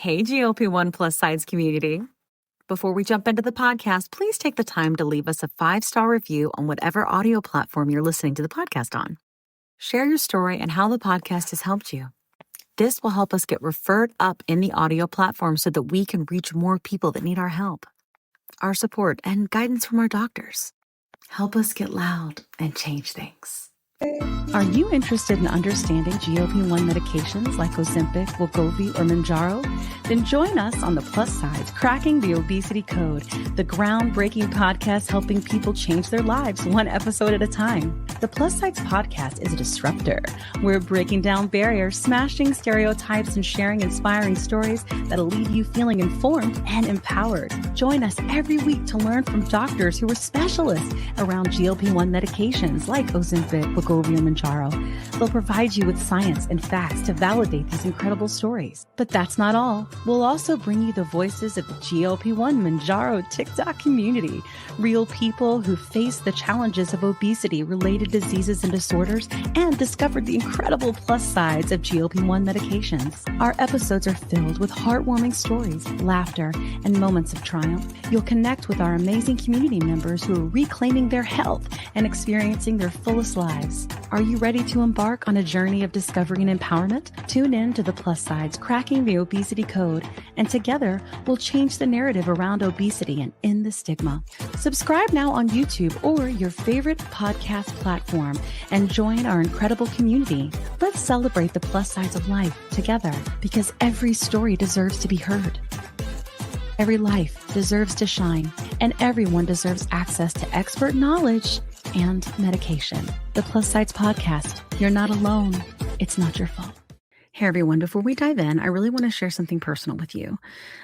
Hey, GLP-1 plus sides community. Before we jump into the podcast, please take the time to leave us a 5-star review on whatever audio platform you're listening to the podcast on. Share your story and how the podcast has helped you. This will help us get referred up in the audio platform so that we can reach more people that need our help, our support, and guidance from our doctors. Help us get loud and change things. Are you interested in understanding GLP-1 medications like Ozempic, wegovy, or Mounjaro? Then join us on the Plus Sides, Cracking the Obesity Code, the groundbreaking podcast helping people change their lives one episode at a time. The Plus Sides podcast is a disruptor. We're breaking down barriers, smashing stereotypes, and sharing inspiring stories that'll leave you feeling informed and empowered. Join us every week to learn from doctors who are specialists around GLP-1 medications like Ozempic, wegovy, and Mounjaro. They'll provide you with science and facts to validate these incredible stories. But that's not all. We'll also bring you the voices of the GLP-1 Mounjaro TikTok community, real people who face the challenges of obesity-related diseases and disorders and discovered the incredible plus sides of GLP-1 medications. Our episodes are filled with heartwarming stories, laughter, and moments of triumph. You'll connect with our amazing community members who are reclaiming their health and experiencing their fullest lives. Are you ready to embark on a journey of discovery and empowerment? Tune in to the Plus Sides, Cracking the Obesity Code, and together we'll change the narrative around obesity and end the stigma. Subscribe now on YouTube or your favorite podcast platform and join our incredible community. Let's celebrate the plus sides of life together because every story deserves to be heard. Every life deserves to shine, and everyone deserves access to expert knowledge and medication. The Plus Sides Podcast. You're not alone. It's not your fault. Hey everyone, before we dive in, I really want to share something personal with you.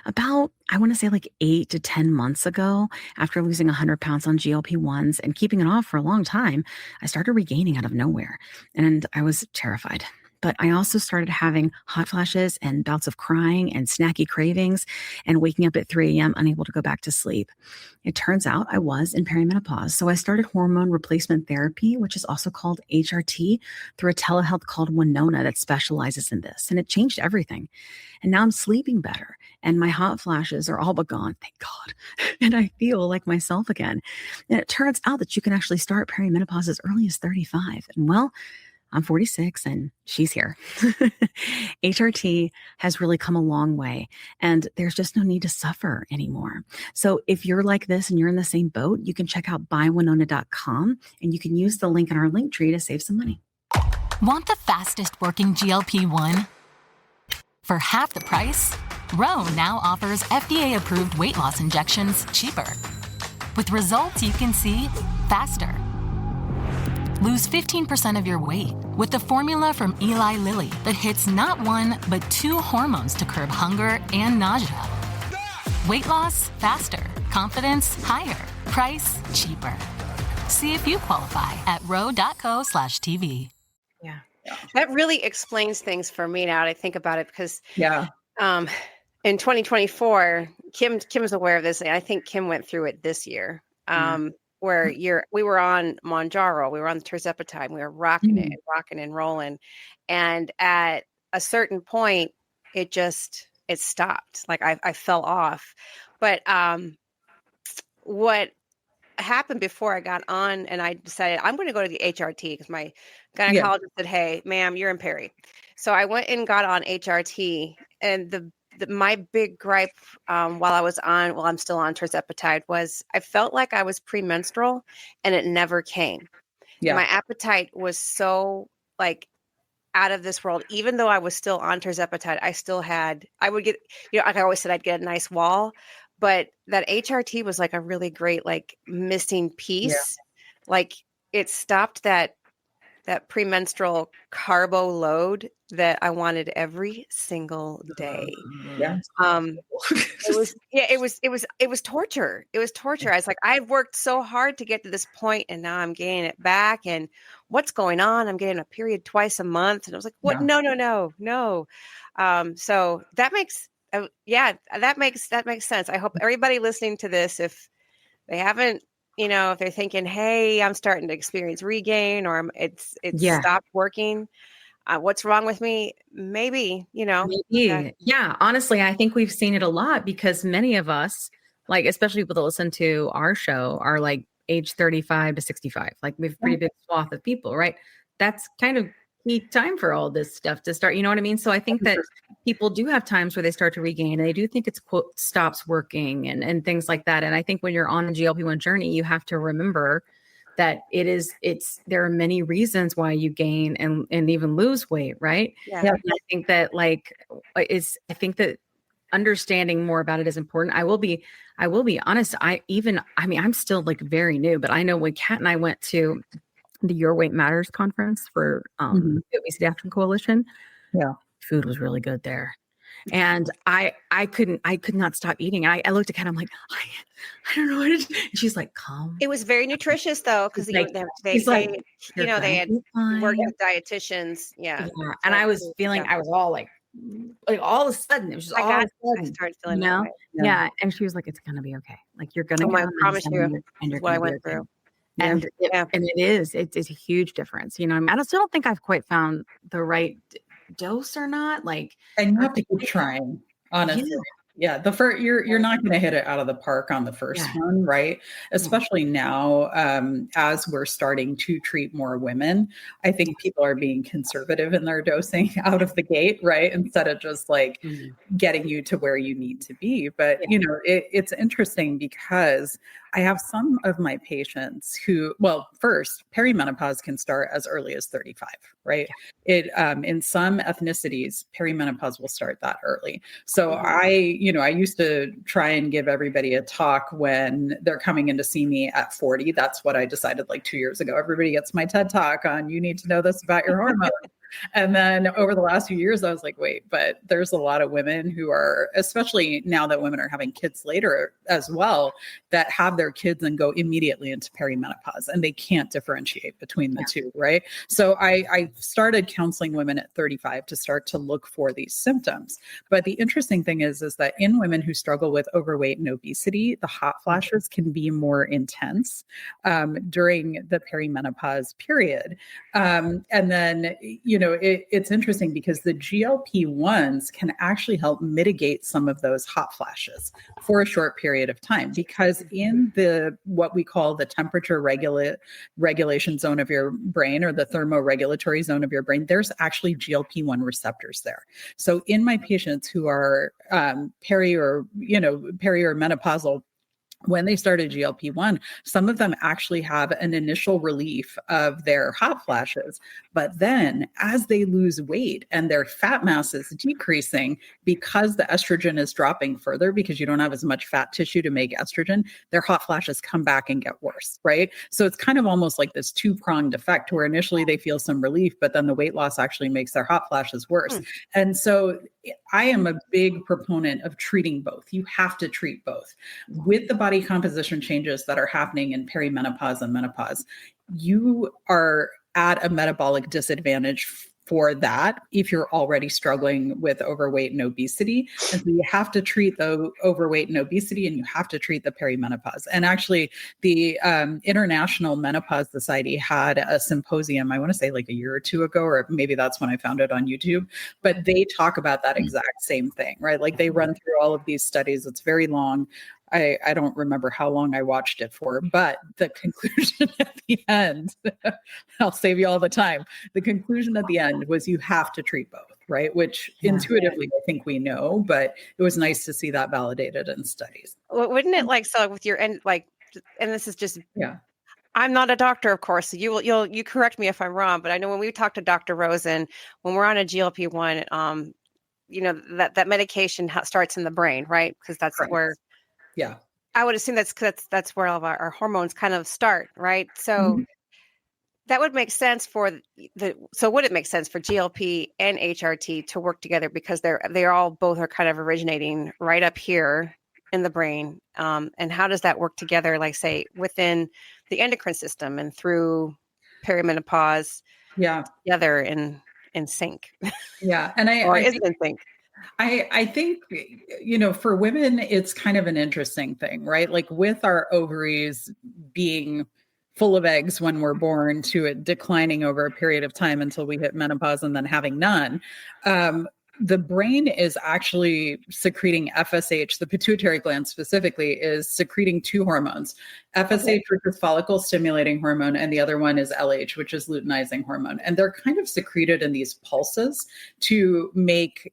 About, I want to say like 8 to 10 months ago, after losing 100 pounds on GLP-1s and keeping it off for a long time, I started regaining out of nowhere, and I was terrified. But I also started having hot flashes and bouts of crying and snacky cravings and waking up at 3 a.m. unable to go back to sleep. It turns out I was in perimenopause. So I started hormone replacement therapy, which is also called HRT, through a telehealth called Winona that specializes in this. And it changed everything. And now I'm sleeping better. And my hot flashes are all but gone, thank God. And I feel like myself again. And it turns out that you can actually start perimenopause as early as 35. And well, I'm 46 and she's here. HRT has really come a long way and there's just no need to suffer anymore. So if you're like this and you're in the same boat, you can check out buywinona.com and you can use the link in our link tree to save some money. Want the fastest working GLP-1? For half the price, Ro now offers FDA-approved weight loss injections cheaper. With results you can see faster. Lose 15% of your weight with the formula from Eli Lilly that hits not one, but 2 hormones to curb hunger and nausea. Weight loss faster, confidence higher, price cheaper. See if you qualify at ro.co/TV. Yeah. That really explains things for me now that I think about it because in 2024, Kim is aware of this. I think Kim went through it this year. Where we were on Mounjaro, we were on the tirzepatide, we were rocking and rolling. And at a certain point, it stopped. Like I fell off. But what happened before I got on and I decided I'm going to go to the HRT because my gynecologist said, hey, ma'am, you're in peri. So I went and got on HRT, and my big gripe while I'm still on tirzepatide was I felt like I was premenstrual and it never came. Yeah. My appetite was so like out of this world. Even though I was still on tirzepatide, I would get, like I always said, I'd get a nice wall, but that HRT was like a really great, like missing piece. Yeah. Like it stopped that premenstrual carbo load that I wanted every single day. Yeah. It was torture. It was torture. I was like, I've worked so hard to get to this point and now I'm getting it back. And what's going on? I'm getting a period twice a month. And I was like, what? No. So that makes sense. I hope everybody listening to this, if they haven't, if they're thinking, hey, I'm starting to experience regain or it's stopped working. What's wrong with me? Maybe, Maybe. Yeah. Honestly, I think we've seen it a lot because many of us, like, especially people that listen to our show, are like age 35 to 65. Like, we have a pretty big swath of people, right? That's kind of peak time for all this stuff to start. You know what I mean? So I think that people do have times where they start to regain and they do think it's quote stops working and things like that. And I think when you're on a GLP-1 journey, you have to remember that there are many reasons why you gain and even lose weight, right? Yeah. And I think that I think that understanding more about it is important. I will be honest. I'm still like very new, but I know when Kat and I went to the Your Weight Matters conference for the Obesity Action Coalition, food was really good there. And I could not stop eating. I looked at Kat, I'm like, I don't know what to do. And she's like, calm. It was very nutritious though, because Like, they they had worked with dietitians. Yeah. And I was feeling, I was all like all of a sudden, it was just all of a I sudden, started feeling that way. Yeah. And she was like, it's gonna be okay. Like, you're gonna I promise you, and you're what I gonna be went okay. through. And it's a huge difference. I still don't think I've quite found the right dose or not. Like, and you have to keep trying, honestly. Yeah, the first you're not going to hit it out of the park on the first one, right? Especially now, as we're starting to treat more women, I think people are being conservative in their dosing out of the gate, right? Instead of just like getting you to where you need to be. But it's interesting because I have some of my patients who, well, first, perimenopause can start as early as 35, right? It in some ethnicities, perimenopause will start that early. So I used to try and give everybody a talk when they're coming in to see me at 40. That's what I decided like 2 years ago. Everybody gets my TED talk on, you need to know this about your hormones. And then over the last few years, I was like, wait, but there's a lot of women who are, especially now that women are having kids later as well, that have their kids and go immediately into perimenopause and they can't differentiate between the two, right? So I started counseling women at 35 to start to look for these symptoms. But the interesting thing is that in women who struggle with overweight and obesity, the hot flashes can be more intense during the perimenopause period. And then, it's interesting because the GLP-1s can actually help mitigate some of those hot flashes for a short period of time, because in what we call the temperature regulation zone of your brain, or the thermoregulatory zone of your brain, there's actually GLP-1 receptors there. So in my patients who are peri or menopausal, when they start a GLP-1, some of them actually have an initial relief of their hot flashes. But then as they lose weight and their fat mass is decreasing because the estrogen is dropping further, because you don't have as much fat tissue to make estrogen, their hot flashes come back and get worse, right? So it's kind of almost like this two-pronged effect where initially they feel some relief, but then the weight loss actually makes their hot flashes worse. And so I am a big proponent of treating both. You have to treat both. With the body composition changes that are happening in perimenopause and menopause, you are at a metabolic disadvantage for that if you're already struggling with overweight and obesity. And so you have to treat the overweight and obesity, and you have to treat the perimenopause. And actually, the International Menopause Society had a symposium, I want to say like a year or two ago, or maybe that's when I found it on YouTube, but they talk about that exact same thing, right? Like they run through all of these studies. It's very long. I don't remember how long I watched it for, but the conclusion at the end, I'll save you all the time. The conclusion at the end was you have to treat both, right? Which intuitively I think we know, but it was nice to see that validated in studies. Well, wouldn't it with your and this is just I'm not a doctor, of course, so you correct me if I'm wrong, but I know when we talk to Dr. Rosen, when we're on a GLP-1, that medication starts in the brain, right? Because that's where. Yeah. I would assume that's where all of our hormones kind of start, right? So that would make sense would it make sense for GLP and HRT to work together, because they're all both are kind of originating right up here in the brain. And how does that work together, like say within the endocrine system and through perimenopause together in sync? Yeah. And or is it in sync? I think, for women, it's kind of an interesting thing, right? Like with our ovaries being full of eggs when we're born to it declining over a period of time until we hit menopause and then having none. The brain is actually secreting FSH. The pituitary gland specifically is secreting two hormones, FSH, which is follicle stimulating hormone, and the other one is LH, which is luteinizing hormone. And they're kind of secreted in these pulses to make,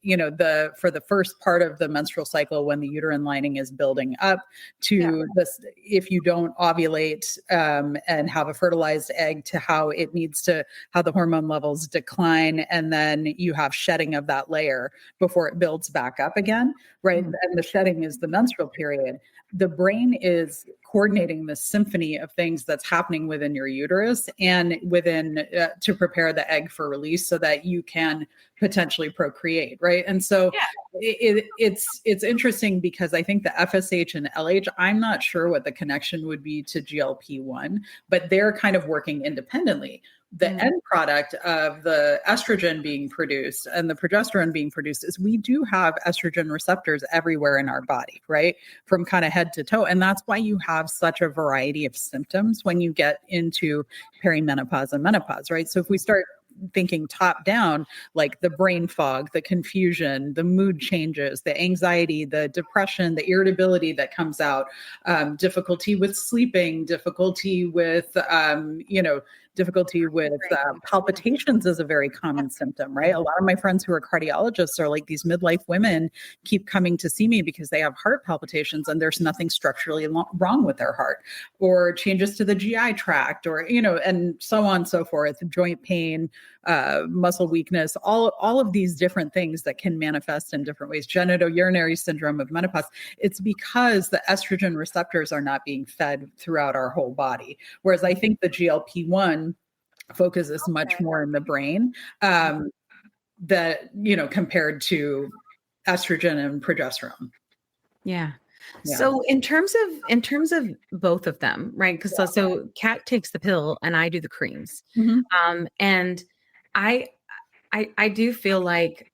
for the first part of the menstrual cycle when the uterine lining is building up to this, if you don't ovulate and have a fertilized egg, to how the hormone levels decline. And then you have shedding of that layer before it builds back up again, right? And the shedding is the menstrual period. The brain is coordinating the symphony of things that's happening within your uterus and within to prepare the egg for release so that you can potentially procreate, right? And so it's interesting because I think the FSH and LH, I'm not sure what the connection would be to GLP-1, but they're kind of working independently. The end product of the estrogen being produced and the progesterone being produced is we do have estrogen receptors everywhere in our body, right? From kind of head to toe. And that's why you have such a variety of symptoms when you get into perimenopause and menopause, right? So if we start thinking top down, like the brain fog, the confusion, the mood changes, the anxiety, the depression, the irritability that comes out, difficulty with sleeping, difficulty with palpitations is a very common symptom, right? A lot of my friends who are cardiologists are like, these midlife women keep coming to see me because they have heart palpitations and there's nothing structurally wrong with their heart, or changes to the GI tract, or, and so on and so forth, joint pain, muscle weakness, all of these different things that can manifest in different ways. Genitourinary syndrome of menopause. It's because the estrogen receptors are not being fed throughout our whole body. Whereas I think the GLP-1 focuses much more in the brain compared to estrogen and progesterone. Yeah. So in terms of both of them, right? Because so Kat takes the pill and I do the creams. And I do feel like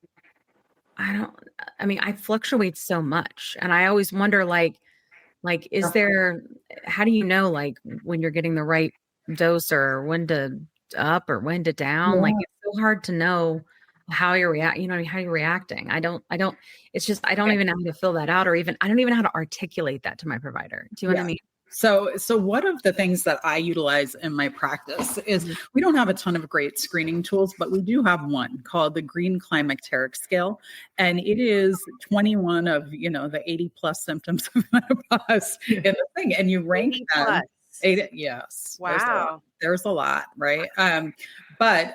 I fluctuate so much, and I always wonder how do you know like when you're getting the right dose or when to up or when to down? Like it's so hard to know how you're how you're reacting. I don't it's just I don't even know how to fill that out, or even I don't even know how to articulate that to my provider. Do you know what I mean? So one of the things that I utilize in my practice is we don't have a ton of great screening tools, but we do have one called the Green Climacteric Scale. And it is 21 of, the 80 plus symptoms of menopause in the thing. And you rank them. Plus. 80, yes. Wow. There's a lot, right? But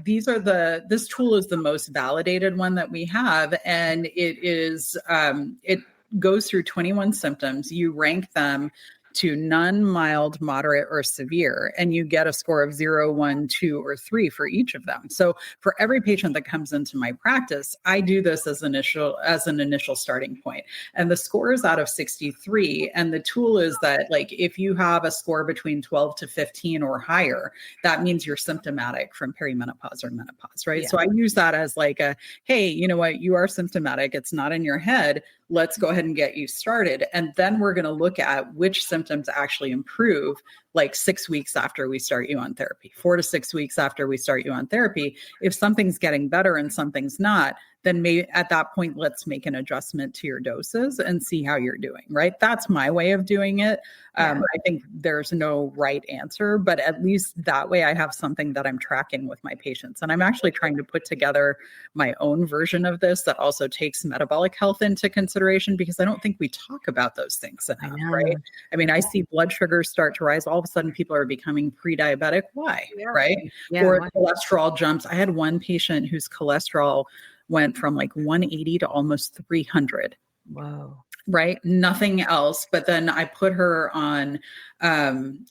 this tool is the most validated one that we have. And it goes through 21 symptoms. You rank them to none, mild, moderate, or severe, and you get a score of 0, 1, 2, or 3 for each of them. So for every patient that comes into my practice, I do this as an initial starting point. And the score is out of 63. And the tool is that, like, if you have a score between 12 to 15 or higher, that means you're symptomatic from perimenopause or menopause, right? So I use that as like hey, you know what, you are symptomatic. It's not in your head. Let's go ahead and get you started. And then we're going to look at which symptoms actually improve like 6 weeks after we start you on therapy, 4 to 6 weeks after we start you on therapy. If something's getting better and something's not, then maybe at that point, let's make an adjustment to your doses and see how you're doing, right? That's my way of doing it. I think there's no right answer, but at least that way I have something that I'm tracking with my patients. And I'm actually trying to put together my own version of this that also takes metabolic health into consideration, because I don't think we talk about those things enough, right? I mean, I see blood sugars start to rise. All of a sudden, people are becoming pre-diabetic. Why, right? Or cholesterol jumps. I had one patient whose cholesterol went from like 180 to almost 300. Wow. Right? Nothing else. But then I put her on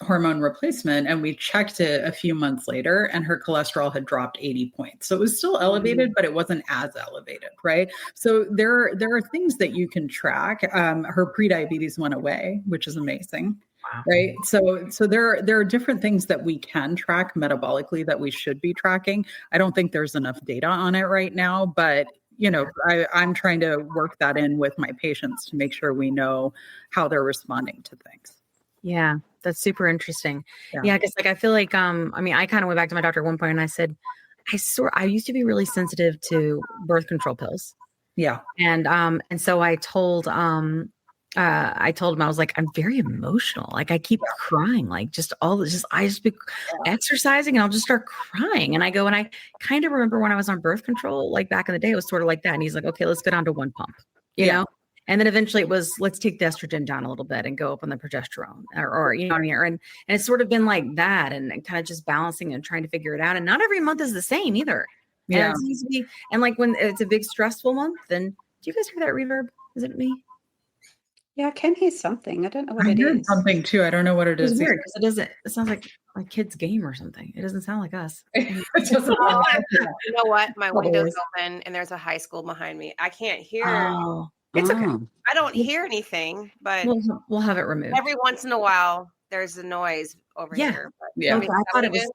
hormone replacement, and we checked it a few months later, and her cholesterol had dropped 80 points. So it was still elevated, but it wasn't as elevated, right? So there are things that you can track. Her prediabetes went away, which is amazing. Wow. Right. So there are different things that we can track metabolically that we should be tracking. I don't think there's enough data on it right now, but I'm trying to work that in with my patients to make sure we know how they're responding to things. Yeah, that's super interesting. Yeah. Yeah, because like I feel like I mean, I kind of went back to my doctor at one point and I said, I used to be really sensitive to birth control pills. Yeah. And so I told him, I was like, I'm very emotional. Like I keep crying, like I just be exercising and I'll just start crying. And I go, and I kind of remember when I was on birth control, like back in the day, it was sort of like that. And he's like, okay, let's go down to one pump, you know? And then eventually it was, let's take the estrogen down a little bit and go up on the progesterone or you know what I mean? And it's sort of been like that and kind of just balancing and trying to figure it out. And not every month is the same either. Yeah. And it seems to be, and like when it's a big stressful month, then do you guys hear that reverb? Is it me? Yeah, I can hear something. I don't know what I it heard is. something too. I don't know what it is. It's weird because it sounds like a kid's game or something. It doesn't sound like us. It doesn't You know what? My window's open and there's a high school behind me. I can't hear. Oh, It's okay. I don't hear anything, but we'll have it removed. every once in a while there's a noise over here. But Yeah. Okay, I thought it was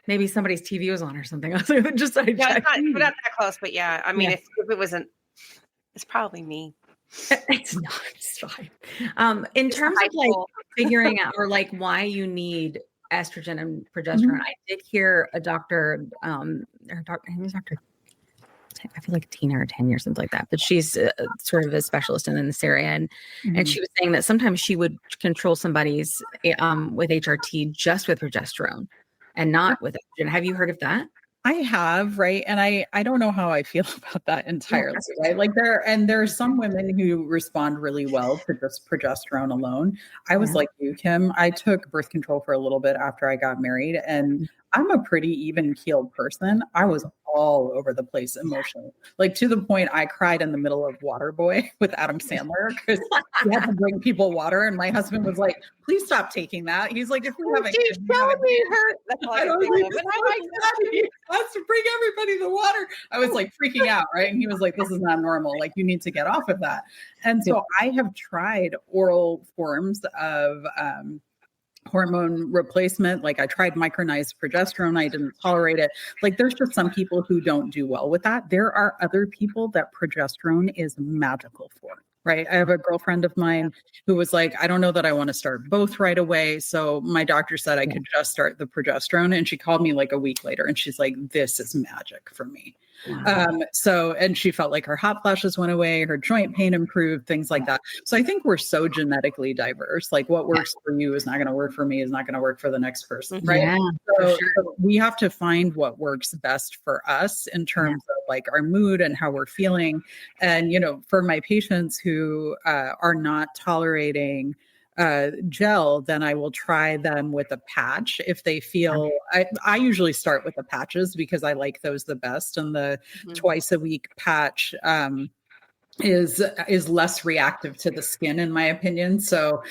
maybe somebody's TV was on or something. I was like, just it's not that close, but yeah. I mean, if it wasn't, it's probably me. It's not. It's fine. In terms of like figuring out or like why you need estrogen and progesterone, I did hear a doctor, her name is Dr. I feel like Tina or Tanya or something like that, but she's sort of a specialist in this area. And she was saying that sometimes she would control somebody's with HRT just with progesterone and not with estrogen. Have you heard of that? I have, right. And I don't know how I feel about that entirely, right? Like there are some women who respond really well to just progesterone alone. I was like you, Kim. I took birth control for a little bit after I got married, and I'm a pretty even keeled person. I was all over the place emotionally, like to the point I cried in the middle of Waterboy with Adam Sandler because he had to bring people water. And my husband was like, please stop taking that. He's like, if we have a kid, That's all I can think of. And I'm like, he has to bring everybody the water. I was like freaking out, right? And he was like, this is not normal. Like you need to get off of that. And so I have tried oral forms of hormone replacement. Like I tried micronized progesterone. I didn't tolerate it. Like there's just some people who don't do well with that. There are other people that progesterone is magical for. Right. I have a girlfriend of mine who was like, I don't know that I want to start both right away. So my doctor said I could just start the progesterone. And she called me like a week later and she's like, this is magic for me. Wow. And she felt like her hot flashes went away, her joint pain improved, things like that. So I think we're so genetically diverse. Like what works for you is not going to work for me, is not going to work for the next person. Right. Yeah, so we have to find what works best for us in terms of like our mood and how we're feeling. And, you know, for my patients who are not tolerating gel, then I will try them with a patch if they feel. I usually start with the patches because I like those the best, and the twice a week patch is less reactive to the skin, in my opinion. So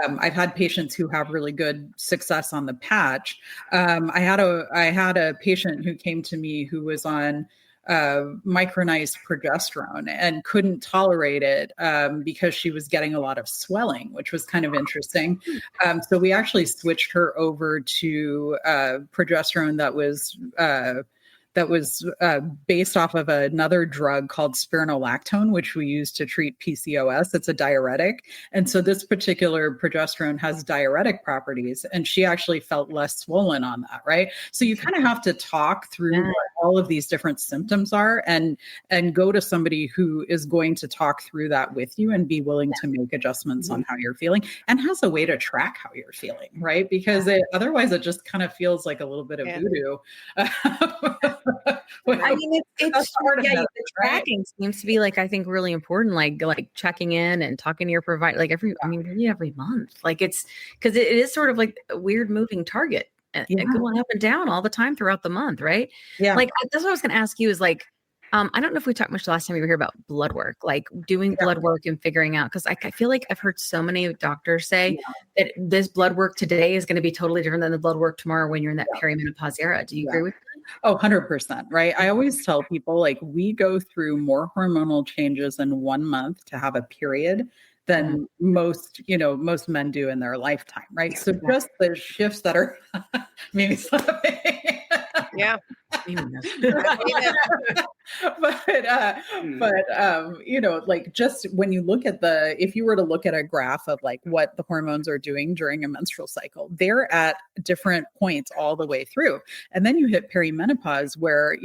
I've had patients who have really good success on the patch. I had a patient who came to me who was on micronized progesterone and couldn't tolerate it because she was getting a lot of swelling, which was kind of interesting. So we actually switched her over to progesterone that was based off of another drug called spironolactone, which we use to treat PCOS. It's a diuretic. And so this particular progesterone has diuretic properties, and she actually felt less swollen on that, right? So you kind of have to talk through what all of these different symptoms are and go to somebody who is going to talk through that with you and be willing to make adjustments on how you're feeling and has a way to track how you're feeling, right? Because otherwise it just kind of feels like a little bit of voodoo. I mean, it's part of the tracking seems to be like, I think really important, like checking in and talking to your provider, like really every month. Like it's because it is sort of like a weird moving target and going up and down all the time throughout the month. Right. Yeah. Like that's what I was going to ask you is like, I don't know if we talked much the last time we were here about blood work, like doing blood work and figuring out, because I feel like I've heard so many doctors say that this blood work today is going to be totally different than the blood work tomorrow when you're in that perimenopause era. Do you agree with that? Oh, 100%. Right. I always tell people like we go through more hormonal changes in 1 month to have a period than most men do in their lifetime. Right. So just the shifts that are maybe yeah. Like just when you look at if you were to look at a graph of like what the hormones are doing during a menstrual cycle, they're at different points all the way through. And then you hit perimenopause where,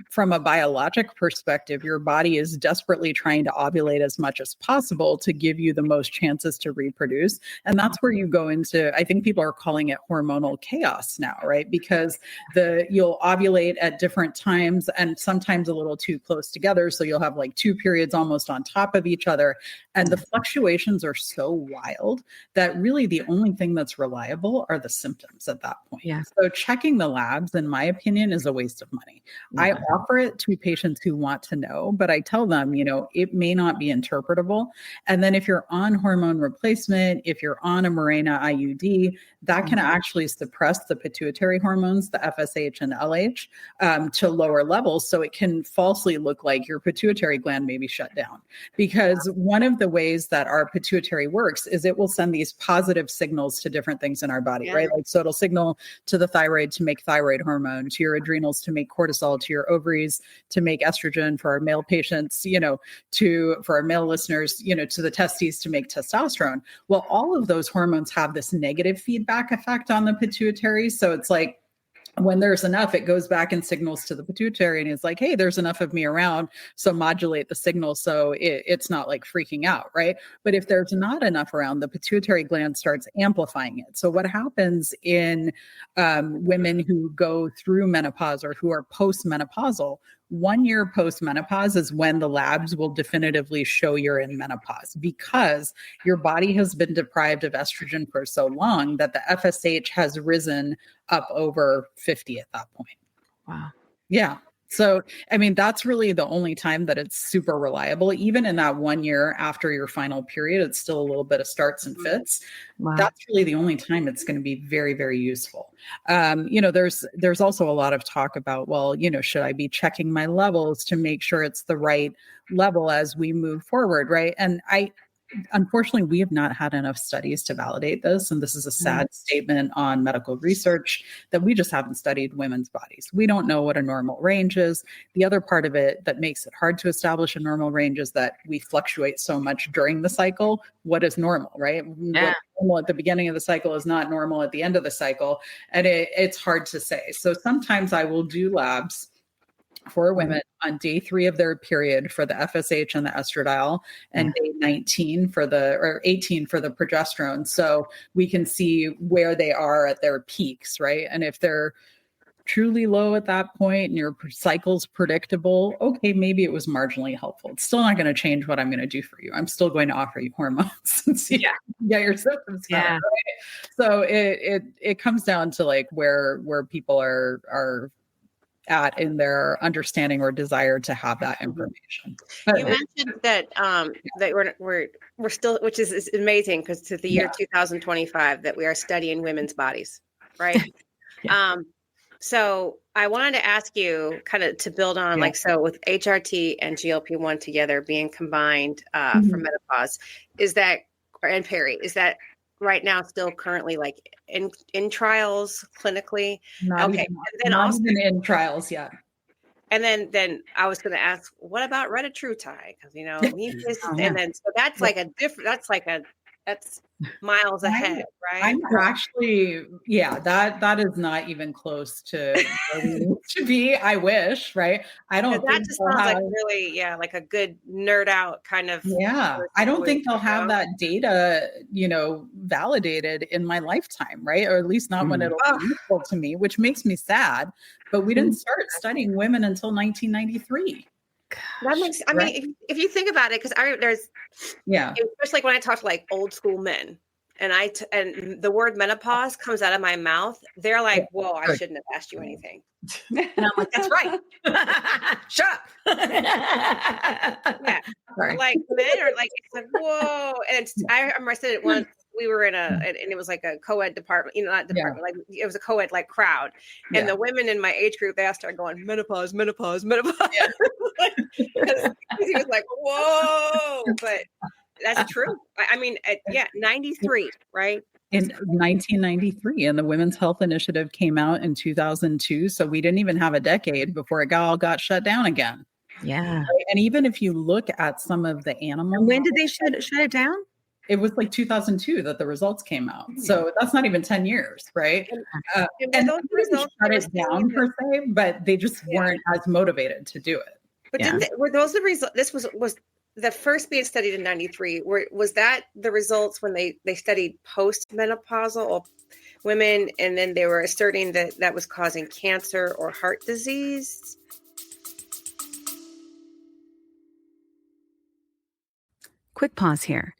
from a biologic perspective, your body is desperately trying to ovulate as much as possible to give you the most chances to reproduce. And that's where you go into, I think people are calling it hormonal chaos now, right? Because you'll ovulate at different times and sometimes a little too close together. So you'll have like two periods almost on top of each other. And the fluctuations are so wild that really the only thing that's reliable are the symptoms at that point. Yeah. So checking the labs, in my opinion, is a waste of money. Yeah. I offer it to patients who want to know, but I tell them, it may not be interpretable. And then if you're on hormone replacement, if you're on a Mirena IUD, that can actually suppress the pituitary hormones, the FSH and LH, to lower levels. So it can falsely look like your pituitary gland may be shut down. Because one of the ways that our pituitary works is it will send these positive signals to different things in our body, right? Like, so it'll signal to the thyroid to make thyroid hormone, to your adrenals to make cortisol, to your ovaries to make estrogen, for our male patients, for our male listeners, to the testes to make testosterone. Well, all of those hormones have this negative feedback effect on the pituitary. So it's like, when there's enough, it goes back and signals to the pituitary and it's like, hey, there's enough of me around. So modulate the signal so it's not like freaking out, right? But if there's not enough around, the pituitary gland starts amplifying it. So what happens in women who go through menopause or who are postmenopausal, 1 year post-menopause is when the labs will definitively show you're in menopause, because your body has been deprived of estrogen for so long that the FSH has risen up over 50 at that point. Wow. Yeah. So, I mean, that's really the only time that it's super reliable. Even in that 1 year after your final period, it's still a little bit of starts and fits. Wow. That's really the only time it's going to be very, very useful. There's also a lot of talk about, well, should I be checking my levels to make sure it's the right level as we move forward, right? And unfortunately, we have not had enough studies to validate this. And this is a sad statement on medical research, that we just haven't studied women's bodies. We don't know what a normal range is. The other part of it that makes it hard to establish a normal range is that we fluctuate so much during the cycle. What is normal, right? Yeah. What's normal at the beginning of the cycle is not normal at the end of the cycle. And it's hard to say. So sometimes I will do labs for women on day 3 of their period for the FSH and the estradiol, and day 19 or 18 for the progesterone. So we can see where they are at their peaks, right? And if they're truly low at that point and your cycle's predictable, okay, maybe it was marginally helpful. It's still not going to change what I'm going to do for you. I'm still going to offer you hormones and see if you can get your symptoms better, right? So it comes down to like where people are at in their understanding or desire to have that information. You mentioned that that we're still, which is amazing, because to the year 2025 that we are studying women's bodies, right? So I wanted to ask you, kind of to build on, like, so with HRT and GLP-1 together being combined for menopause, and peri, is that right now still currently like in trials clinically? Not even in trials yet. And then I was going to ask, what about Retatrutide? Because and then so that's like that's miles ahead, right? I'm actually, that is not even close to where we need to be. I wish, right? I don't. That just sounds like really, like a good nerd out kind of. Yeah, I don't think they'll have that data, validated in my lifetime, right? Or at least not when it'll be useful to me, which makes me sad. But we didn't start studying women until 1993. That makes, I mean, if you think about it, because especially when I talk to like old school men, and and the word menopause comes out of my mouth, they're like, "Whoa, I shouldn't have asked you anything." And I'm like, "That's right. Shut up." Like men are like, it's like, whoa. And I remember I said it once. We were in and it was like a co-ed department, not department, like it was a co-ed like crowd. And the women in my age group, they all started going, menopause, menopause, menopause. Because he was like, whoa, but that's true. I mean, 93, right? in 1993, and the Women's Health Initiative came out in 2002. So we didn't even have a decade before it all got shut down again. Yeah. Right? And even if you look at some of the animal, And when did they shut it down? It was like 2002 that the results came out. So that's not even 10 years, right? And those they didn't results shut it down per se, but they just weren't as motivated to do it. But were those the results? This was the first being studied in 93. Was that the results when they studied post-menopausal women, and then they were asserting that was causing cancer or heart disease? Quick pause here.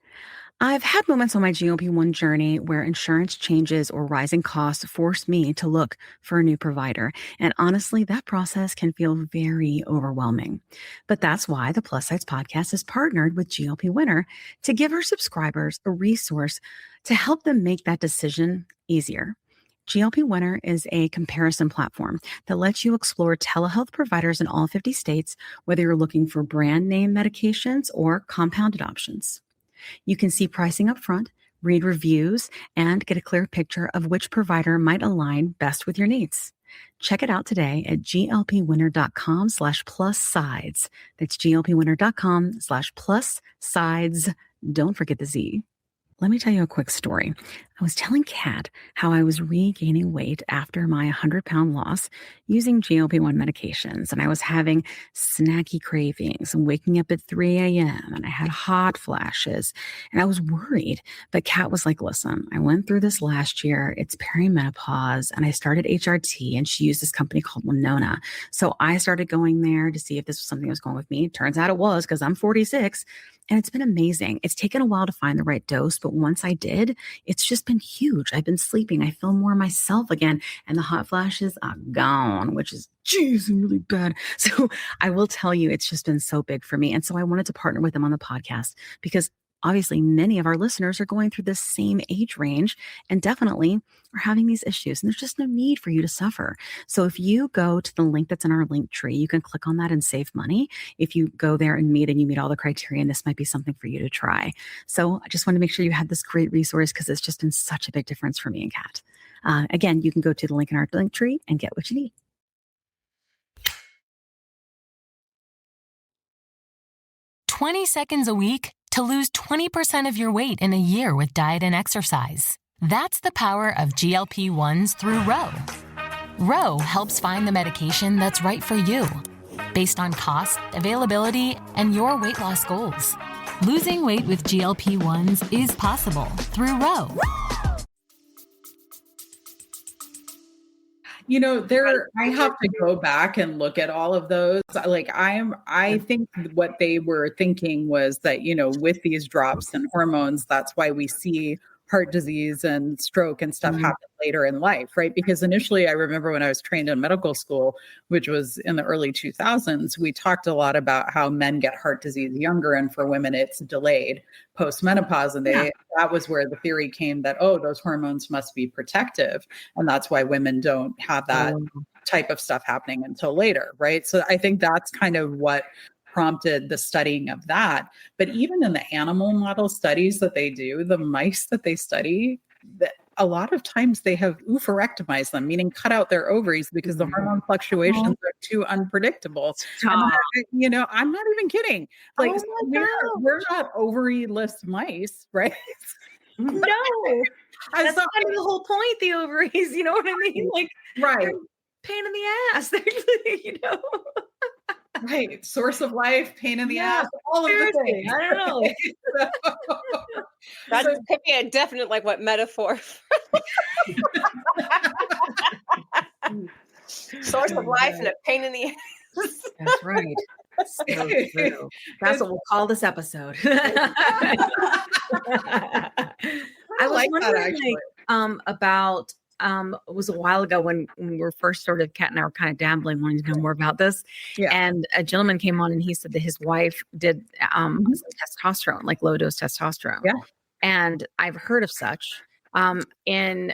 I've had moments on my GLP-1 journey where insurance changes or rising costs force me to look for a new provider. And honestly, that process can feel very overwhelming. But that's why the Plus Size podcast is partnered with GLP Winner to give our subscribers a resource to help them make that decision easier. GLP Winner is a comparison platform that lets you explore telehealth providers in all 50 states, whether you're looking for brand name medications or compounded options. You can see pricing up front, read reviews, and get a clear picture of which provider might align best with your needs. Check it out today at glpwinner.com/plus-sides. That's glpwinner.com/plus-sides. Don't forget the Z. Let me tell you a quick story. I was telling Kat how I was regaining weight after my 100-pound loss using GLP-1 medications, and I was having snacky cravings and waking up at 3 a.m., and I had hot flashes, and I was worried. But Kat was like, listen, I went through this last year. It's perimenopause, and I started HRT, and she used this company called Winona. So I started going there to see if this was something that was going with me. Turns out it was, because I'm 46. And it's been amazing. It's taken a while to find the right dose, but once I did, it's just been huge. I've been sleeping. I feel more myself again, and the hot flashes are gone, which is, geez, really bad. So I will tell you, it's just been so big for me. And so I wanted to partner with them on the podcast because obviously many of our listeners are going through this same age range and definitely are having these issues. And there's just no need for you to suffer. So if you go to the link that's in our link tree, you can click on that and save money. If you go there and you meet all the criteria, and this might be something for you to try. So I just want to make sure you had this great resource because it's just been such a big difference for me and Kat. Again, you can go to the link in our link tree and get what you need. $20 a week to lose 20% of your weight in a year with diet and exercise. That's the power of GLP-1s through Ro. Ro helps find the medication that's right for you, based on cost, availability, and your weight loss goals. Losing weight with GLP-1s is possible through Ro. You know, I have to go back and look at all of those. Like I think what they were thinking was that, you know, with these drops in hormones, that's why we see heart disease and stroke and stuff happen later in life, right? Because initially I remember when I was trained in medical school, which was in the early 2000s, we talked a lot about how men get heart disease younger, and for women it's delayed post-menopause. And that was where the theory came that, oh, those hormones must be protective. And that's why women don't have that type of stuff happening until later, right? So I think that's kind of what prompted the studying of that. But even in the animal model studies that they do, the mice that they study, that a lot of times they have oophorectomized them, meaning cut out their ovaries because the hormone fluctuations are too unpredictable. And you know, I'm not even kidding. Like, we're not ovary-less mice, right? No, that's kind of the whole point. The ovaries, you know what I mean? Like, right? Pain in the ass, you know. Right. Source of life, pain in the ass, all of the things. I don't know. That could be a definite, like, what metaphor? Source of life and a pain in the ass. That's right. So true. That's what we'll call this episode. I was wondering about it was a while ago when we were first sort of, Kat and I were kind of dabbling, wanting to know more about this. Yeah. And a gentleman came on and he said that his wife did some testosterone, like low dose testosterone. Yeah. And I've heard of such. In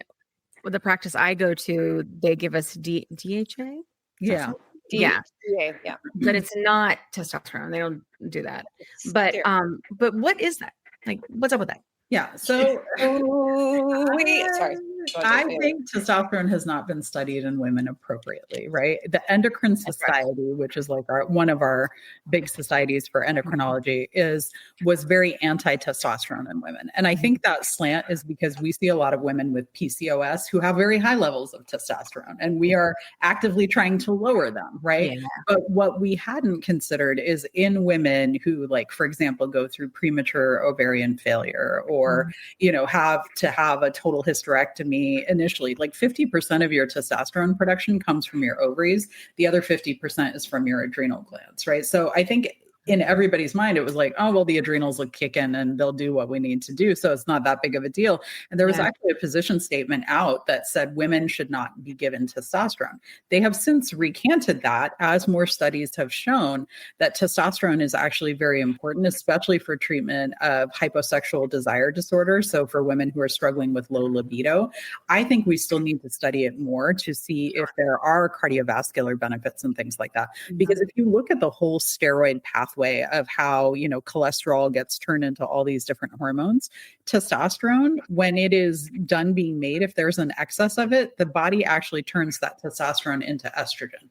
the practice I go to, they give us DHA. Yeah. Yeah. But it's not testosterone. They don't do that. But what is that? Like, what's up with that? Yeah. So Sorry. I think testosterone has not been studied in women appropriately, right? The Endocrine Society, which is like one of our big societies for endocrinology, was very anti-testosterone in women. And I think that slant is because we see a lot of women with PCOS who have very high levels of testosterone, and we are actively trying to lower them, right? Yeah. But what we hadn't considered is in women who, like, for example, go through premature ovarian failure or, have to have a total hysterectomy initially, like 50% of your testosterone production comes from your ovaries. The other 50% is from your adrenal glands, right? So I think in everybody's mind, it was like, oh, well, the adrenals will kick in and they'll do what we need to do. So it's not that big of a deal. And there was actually a position statement out that said women should not be given testosterone. They have since recanted that, as more studies have shown that testosterone is actually very important, especially for treatment of hyposexual desire disorder. So for women who are struggling with low libido, I think we still need to study it more to see if there are cardiovascular benefits and things like that. Because if you look at the whole steroid pathway of how, cholesterol gets turned into all these different hormones, testosterone, when it is done being made, if there's an excess of it, the body actually turns that testosterone into estrogen.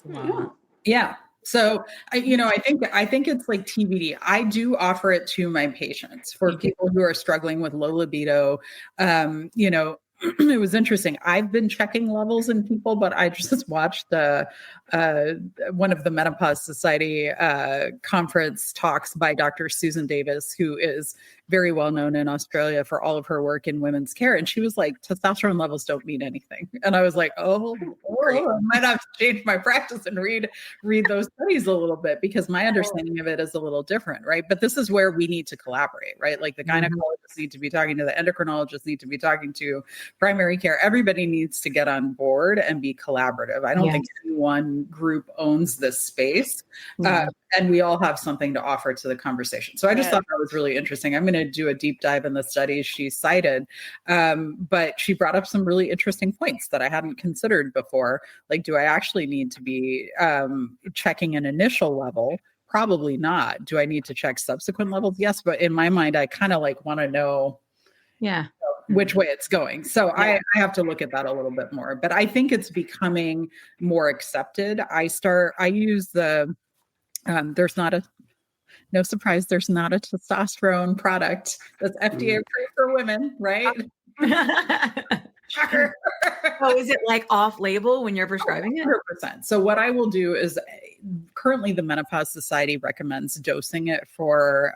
Wow. Yeah. So I think it's like TBD. I do offer it to my patients for people who are struggling with low libido. It was interesting. I've been checking levels in people, but I just watched one of the Menopause Society conference talks by Dr. Susan Davis, who is very well known in Australia for all of her work in women's care. And she was like, testosterone levels don't mean anything. And I was like, I might have to change my practice and read those studies a little bit, because my understanding of it is a little different, right? But this is where we need to collaborate, right? Like the gynecologists need to be talking to the endocrinologists, need to be talking to primary care. Everybody needs to get on board and be collaborative. I don't think any one group owns this space. And we all have something to offer to the conversation. So I just thought that was really interesting. I'm going to do a deep dive in the studies she cited. But she brought up some really interesting points that I hadn't considered before. Like, do I actually need to be checking an initial level? Probably not. Do I need to check subsequent levels? Yes. But in my mind, I kind of like want to know which way it's going. So I have to look at that a little bit more. But I think it's becoming more accepted. I use the no surprise, there's not a testosterone product that's FDA approved for women, right? Shocker. Oh, is it like off label when you're prescribing it? 100%. So what I will do is, currently the Menopause Society recommends dosing it for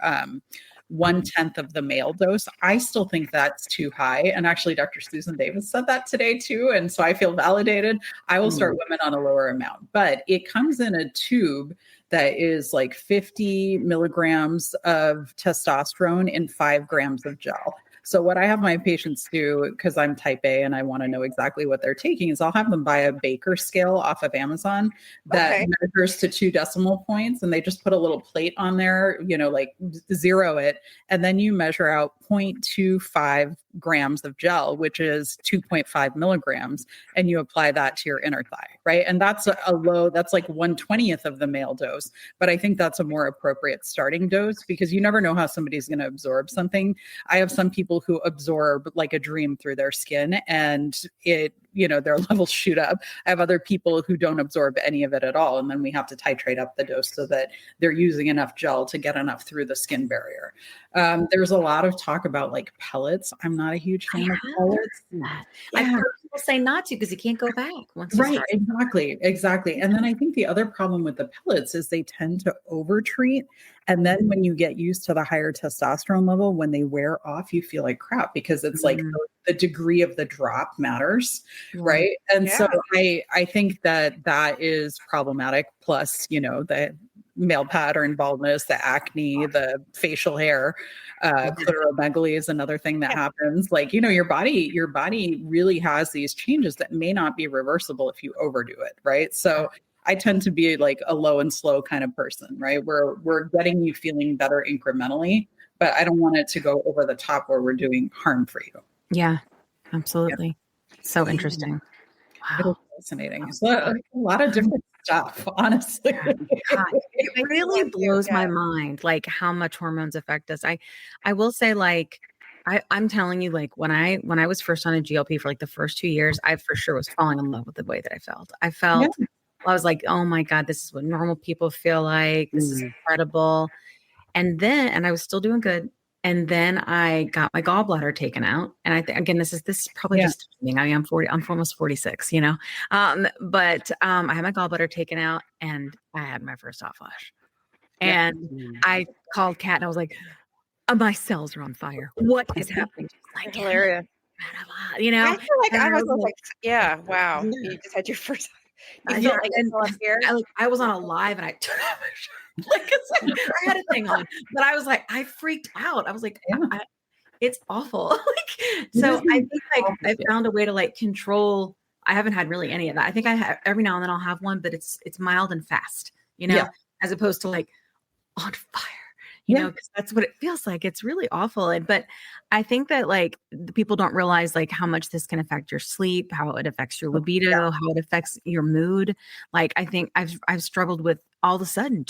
1/10 of the male dose. I still think that's too high. And actually, Dr. Susan Davis said that today too. And so I feel validated. I will start women on a lower amount, but it comes in a tube that is like 50 milligrams of testosterone in 5 grams of gel. So what I have my patients do, because I'm type A and I want to know exactly what they're taking, is I'll have them buy a Baker scale off of Amazon that measures to 2 decimal points. And they just put a little plate on there, like zero it. And then you measure out 0.25 grams of gel, which is 2.5 milligrams. And you apply that to your inner thigh, right? And that's that's like 1/20th of the male dose. But I think that's a more appropriate starting dose, because you never know how somebody's going to absorb something. I have some people who absorb like a dream through their skin, and their levels shoot up. I have other people who don't absorb any of it at all. And then we have to titrate up the dose so that they're using enough gel to get enough through the skin barrier. There's a lot of talk about like pellets. I'm not a huge fan of pellets. I've heard people say not to, because you can't go back once you start. Exactly. And then I think the other problem with the pellets is they tend to overtreat. And then when you get used to the higher testosterone level, when they wear off, you feel like crap, because it's like the degree of the drop matters, right? And so I think that is problematic. Plus, the male pattern baldness, the acne, the facial hair, clitoromegaly is another thing that happens. Like, your body really has these changes that may not be reversible if you overdo it, right? So I tend to be like a low and slow kind of person, right? We're getting you feeling better incrementally, but I don't want it to go over the top where we're doing harm for you. Yeah, absolutely. So interesting. Wow. It is fascinating. So a lot of different stuff, honestly. God, it I think really that too, blows my yeah. mind, like, how much hormones affect us. I will say, like, I'm telling you, like, when I was first on a GLP for, like, the first 2 years, I for sure was falling in love with the way that I felt. Yeah. I was like, "Oh my god, this is what normal people feel like. This is incredible." And I was still doing good. And then I got my gallbladder taken out. And I think, again, this is probably Yeah. just timing. I mean, I'm almost 46, you know? But I had my gallbladder taken out and I had my first hot flash. Yeah. And I called Kat and I was like, my cells are on fire. What is happening? She's like, Hilarious. you I know? feel like And I I was was like, yeah, wow. yeah. You just had your first, you Yeah, felt like it's and all up here. I was on a live and I took off my shirt, like, 'cause I had a thing on, but I was like, I freaked out. I was like, Yeah. it's awful. Like, It so is I think, like, I awful. found a way to, like, control. I haven't had really any of that. I think I have every now and then I'll have one, but it's mild and fast, you know, Yeah. as opposed to, like, on fire, Yeah. because that's what it feels like. It's really awful. But I think that, like, the people don't realize, like, how much this can affect your sleep, how it affects your libido, how it affects your mood. Like, I think I've struggled with all of a sudden,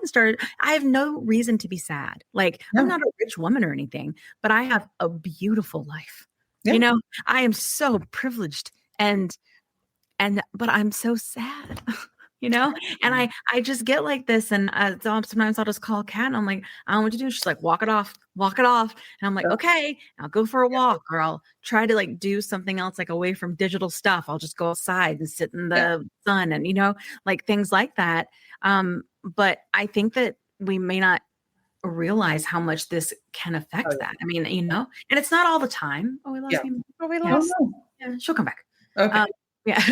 started. I have no reason to be sad. Like, I'm No. not a rich woman or anything, but I have a beautiful life. Yeah. You know, I am so privileged but I'm so sad. You know, and I just get like this, and sometimes I'll just call Kat, and I'm like, I don't know what to do. She's like, walk it off, and I'm like, Yeah. okay, I'll go for a walk, or I'll try to, like, do something else, like, away from digital stuff. I'll just go outside and sit in the sun, and, like, things like that. But I think that we may not realize how much this can affect that. I mean, and it's not all the time. Oh, we lost Yeah. him. Oh, we Yeah. lost. Yeah, she'll come back. Okay. Yeah.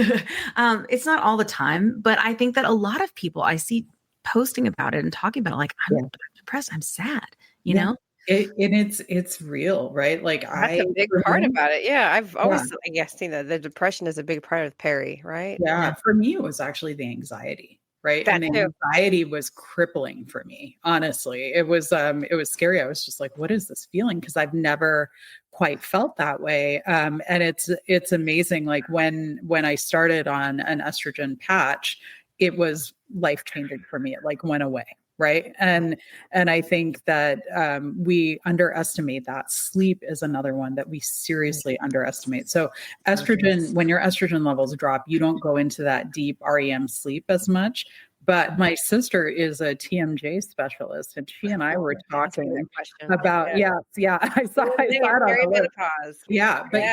It's not all the time, but I think that a lot of people I see posting about it and talking about it, like, I'm depressed, I'm sad, you know? And it's real, right? Like, That's a big part about it. Yeah, I've always, I guess, seen that the depression is a big part of peri, right? Yeah, for me, it was actually the anxiety, right? That And the too. anxiety was crippling for me, honestly. It was scary. I was just like, what is this feeling? Because I've never quite felt that way. And it's amazing. Like, when I started on an estrogen patch, it was life-changing for me. It, like, went away. Right. And I think that we underestimate that. Sleep is another one that we seriously underestimate. So estrogen, when your estrogen levels drop, you don't go into that deep REM sleep as much. But my sister is a TMJ specialist, and she and I were talking about, I saw it on the list. Perimenopause. Yeah, but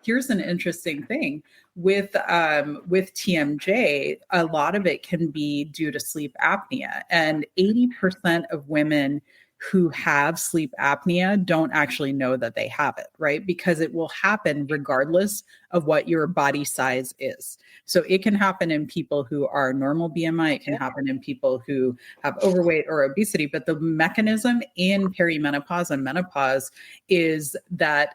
here's an interesting thing with TMJ. A lot of it can be due to sleep apnea, and 80% of women who have sleep apnea don't actually know that they have it, right? Because it will happen regardless of what your body size is. So it can happen in people who are normal BMI, it can happen in people who have overweight or obesity, but the mechanism in perimenopause and menopause is that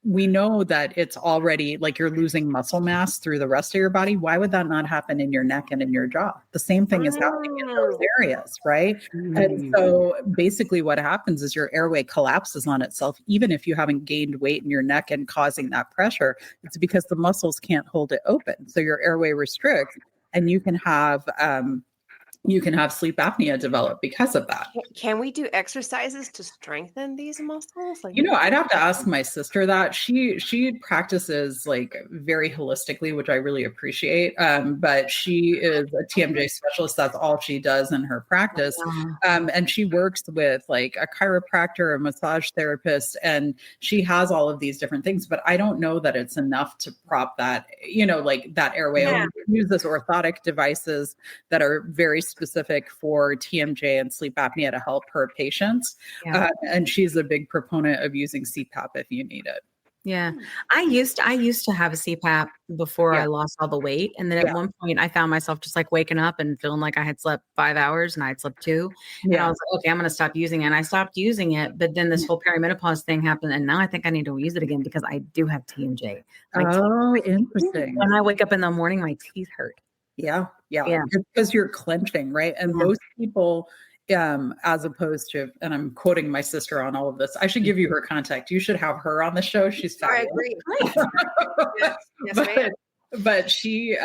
we know that it's already, like, you're losing muscle mass through the rest of your body. Why would that not happen in your neck and in your jaw? The same thing is happening in those areas, right? And so basically what happens is your airway collapses on itself, even if you haven't gained weight in your neck and causing that pressure. It's because the muscles can't hold it open. So your airway restricts, and you can have sleep apnea develop because of that. Can we do exercises to strengthen these muscles? Like, I'd have to ask my sister that. She practices, like, very holistically, which I really appreciate. But she is a TMJ specialist. That's all she does in her practice. And she works with, like, a chiropractor, a massage therapist, and she has all of these different things. But I don't know that it's enough to prop that, like, that airway. Yeah. We use this orthotic devices that are very specific for TMJ and sleep apnea to help her patients. And she's a big proponent of using CPAP if you need it. Yeah. I used to have a CPAP before I lost all the weight. And then at one point I found myself just, like, waking up and feeling like I had slept 5 hours and I had slept 2. And I was like, okay, I'm going to stop using it. And I stopped using it. But then this whole perimenopause thing happened. And now I think I need to use it again because I do have TMJ. Interesting. When I wake up in the morning, my teeth hurt. Yeah. It's because you're clenching, right? And most people, as opposed to, and I'm quoting my sister on all of this, I should give you her contact. You should have her on the show. She's fabulous. I agree. Yes, But she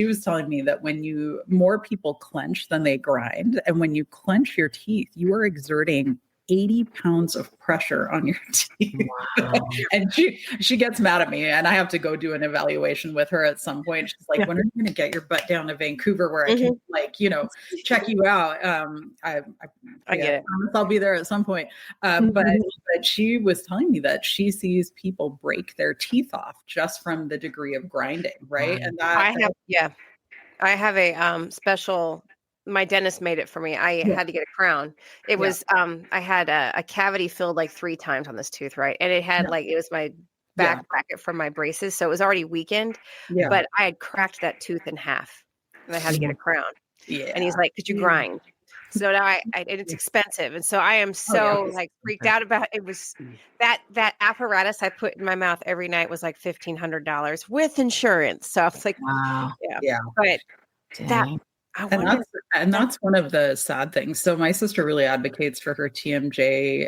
was telling me that when more people clench than they grind, and when you clench your teeth, you are exerting 80 pounds of pressure on your teeth. Wow. And she gets mad at me, and I have to go do an evaluation with her at some point. She's like, when are you going to get your butt down to Vancouver where I can check you out? I get it. I'll be there at some point. But she was telling me that she sees people break their teeth off just from the degree of grinding. Right. And I have a special, my dentist made it for me. I had to get a crown. It was, I had a cavity filled like 3 times on this tooth. Right. And it had it was my back bracket from my braces. So it was already weakened, but I had cracked that tooth in half and I had to get a crown. Yeah. And he's like, could you grind? So now and it's expensive. And so I am so freaked out about it. It was that apparatus I put in my mouth every night was like $1,500 with insurance. So I was like, wow. Yeah. But that's one of the sad things. So my sister really advocates for her TMJ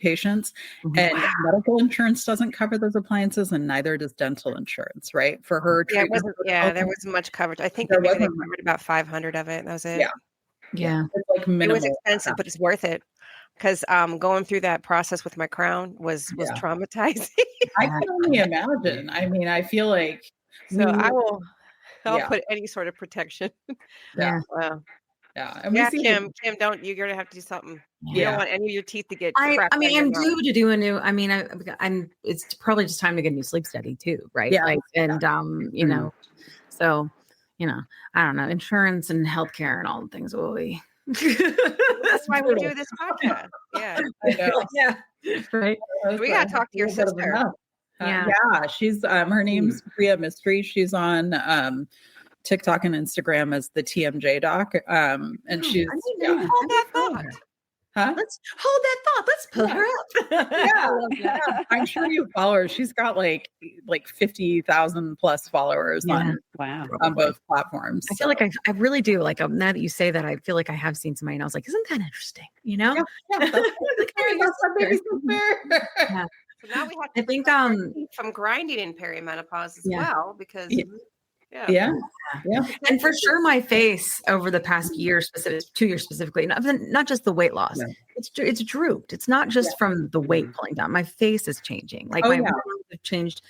patients, and medical insurance doesn't cover those appliances, and neither does dental insurance, right? For her treatment. There wasn't much coverage. I think maybe they covered about 500 of it. That was it. Yeah. It's like minimal. It was expensive, but it's worth it. Because going through that process with my crown was traumatizing. I can only imagine. I mean, I feel like I'll put any sort of protection. Yeah. Wow. Yeah. And Kim, you're going to have to do something. You don't want any of your teeth to get cracked. I mean, I'm due to do a new, it's probably just time to get a new sleep study too. Right. Yeah. You know, so, I don't know, insurance and healthcare and all the things will be. That's why we do this podcast. Yeah. I know. Yeah. Right. We got to talk to your sister. She's her name's Priya Mystery. She's on TikTok and Instagram as the TMJ doc. And she's hold that thought. Huh? Let's hold that thought. Let's put her up. I'm sure you follow her. She's got like 50,000 plus followers on both platforms. I feel like I really do. Like now that you say that, I feel like I have seen somebody and I was like, isn't that interesting? Yeah. So now we have to think from grinding in perimenopause as well, because and for sure my face over the past year, 2 years specifically, not just the weight loss, it's drooped. It's not just from the weight pulling down. My face is changing. Like my bones have changed,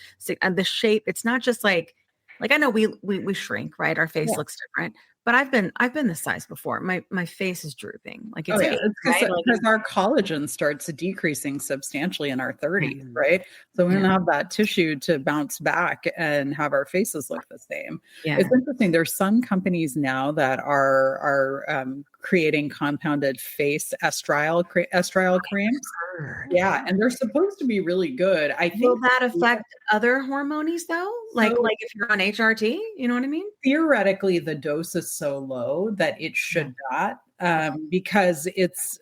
and the shape. It's not just like I know we shrink, right? Our face looks different. But I've been this size before. My face is drooping. Like it's because our collagen starts decreasing substantially in our 30s, right? So we don't have that tissue to bounce back and have our faces look the same. Yeah. It's interesting. There's some companies now that are creating compounded face estriol creams. Yeah, and they're supposed to be really good. I think will that affect other hormones though? Like if you're on HRT, you know what I mean? Theoretically, the dose is so low that it should not, because it's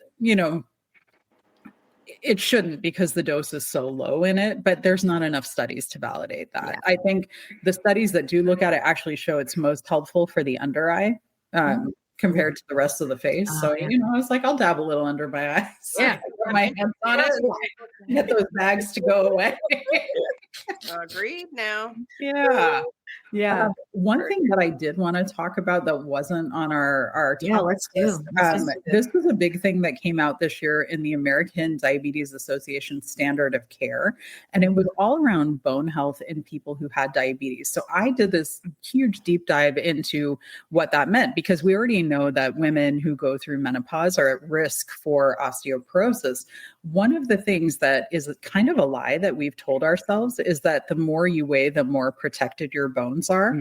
it shouldn't, because the dose is so low in it, but there's not enough studies to validate that. Yeah. I think the studies that do look at it actually show it's most helpful for the under eye. Compared to the rest of the face. So, I was like, I'll dab a little under my eyes. Yeah. Put my hands on it. Get those bags to go away. Agreed now. Yeah. Yeah. One thing that I did want to talk about that wasn't on our let's do. This was a big thing that came out this year in the American Diabetes Association Standard of Care, and it was all around bone health in people who had diabetes. So I did this huge deep dive into what that meant, because we already know that women who go through menopause are at risk for osteoporosis. One of the things that is kind of a lie that we've told ourselves is that the more you weigh, the more protected your bones are.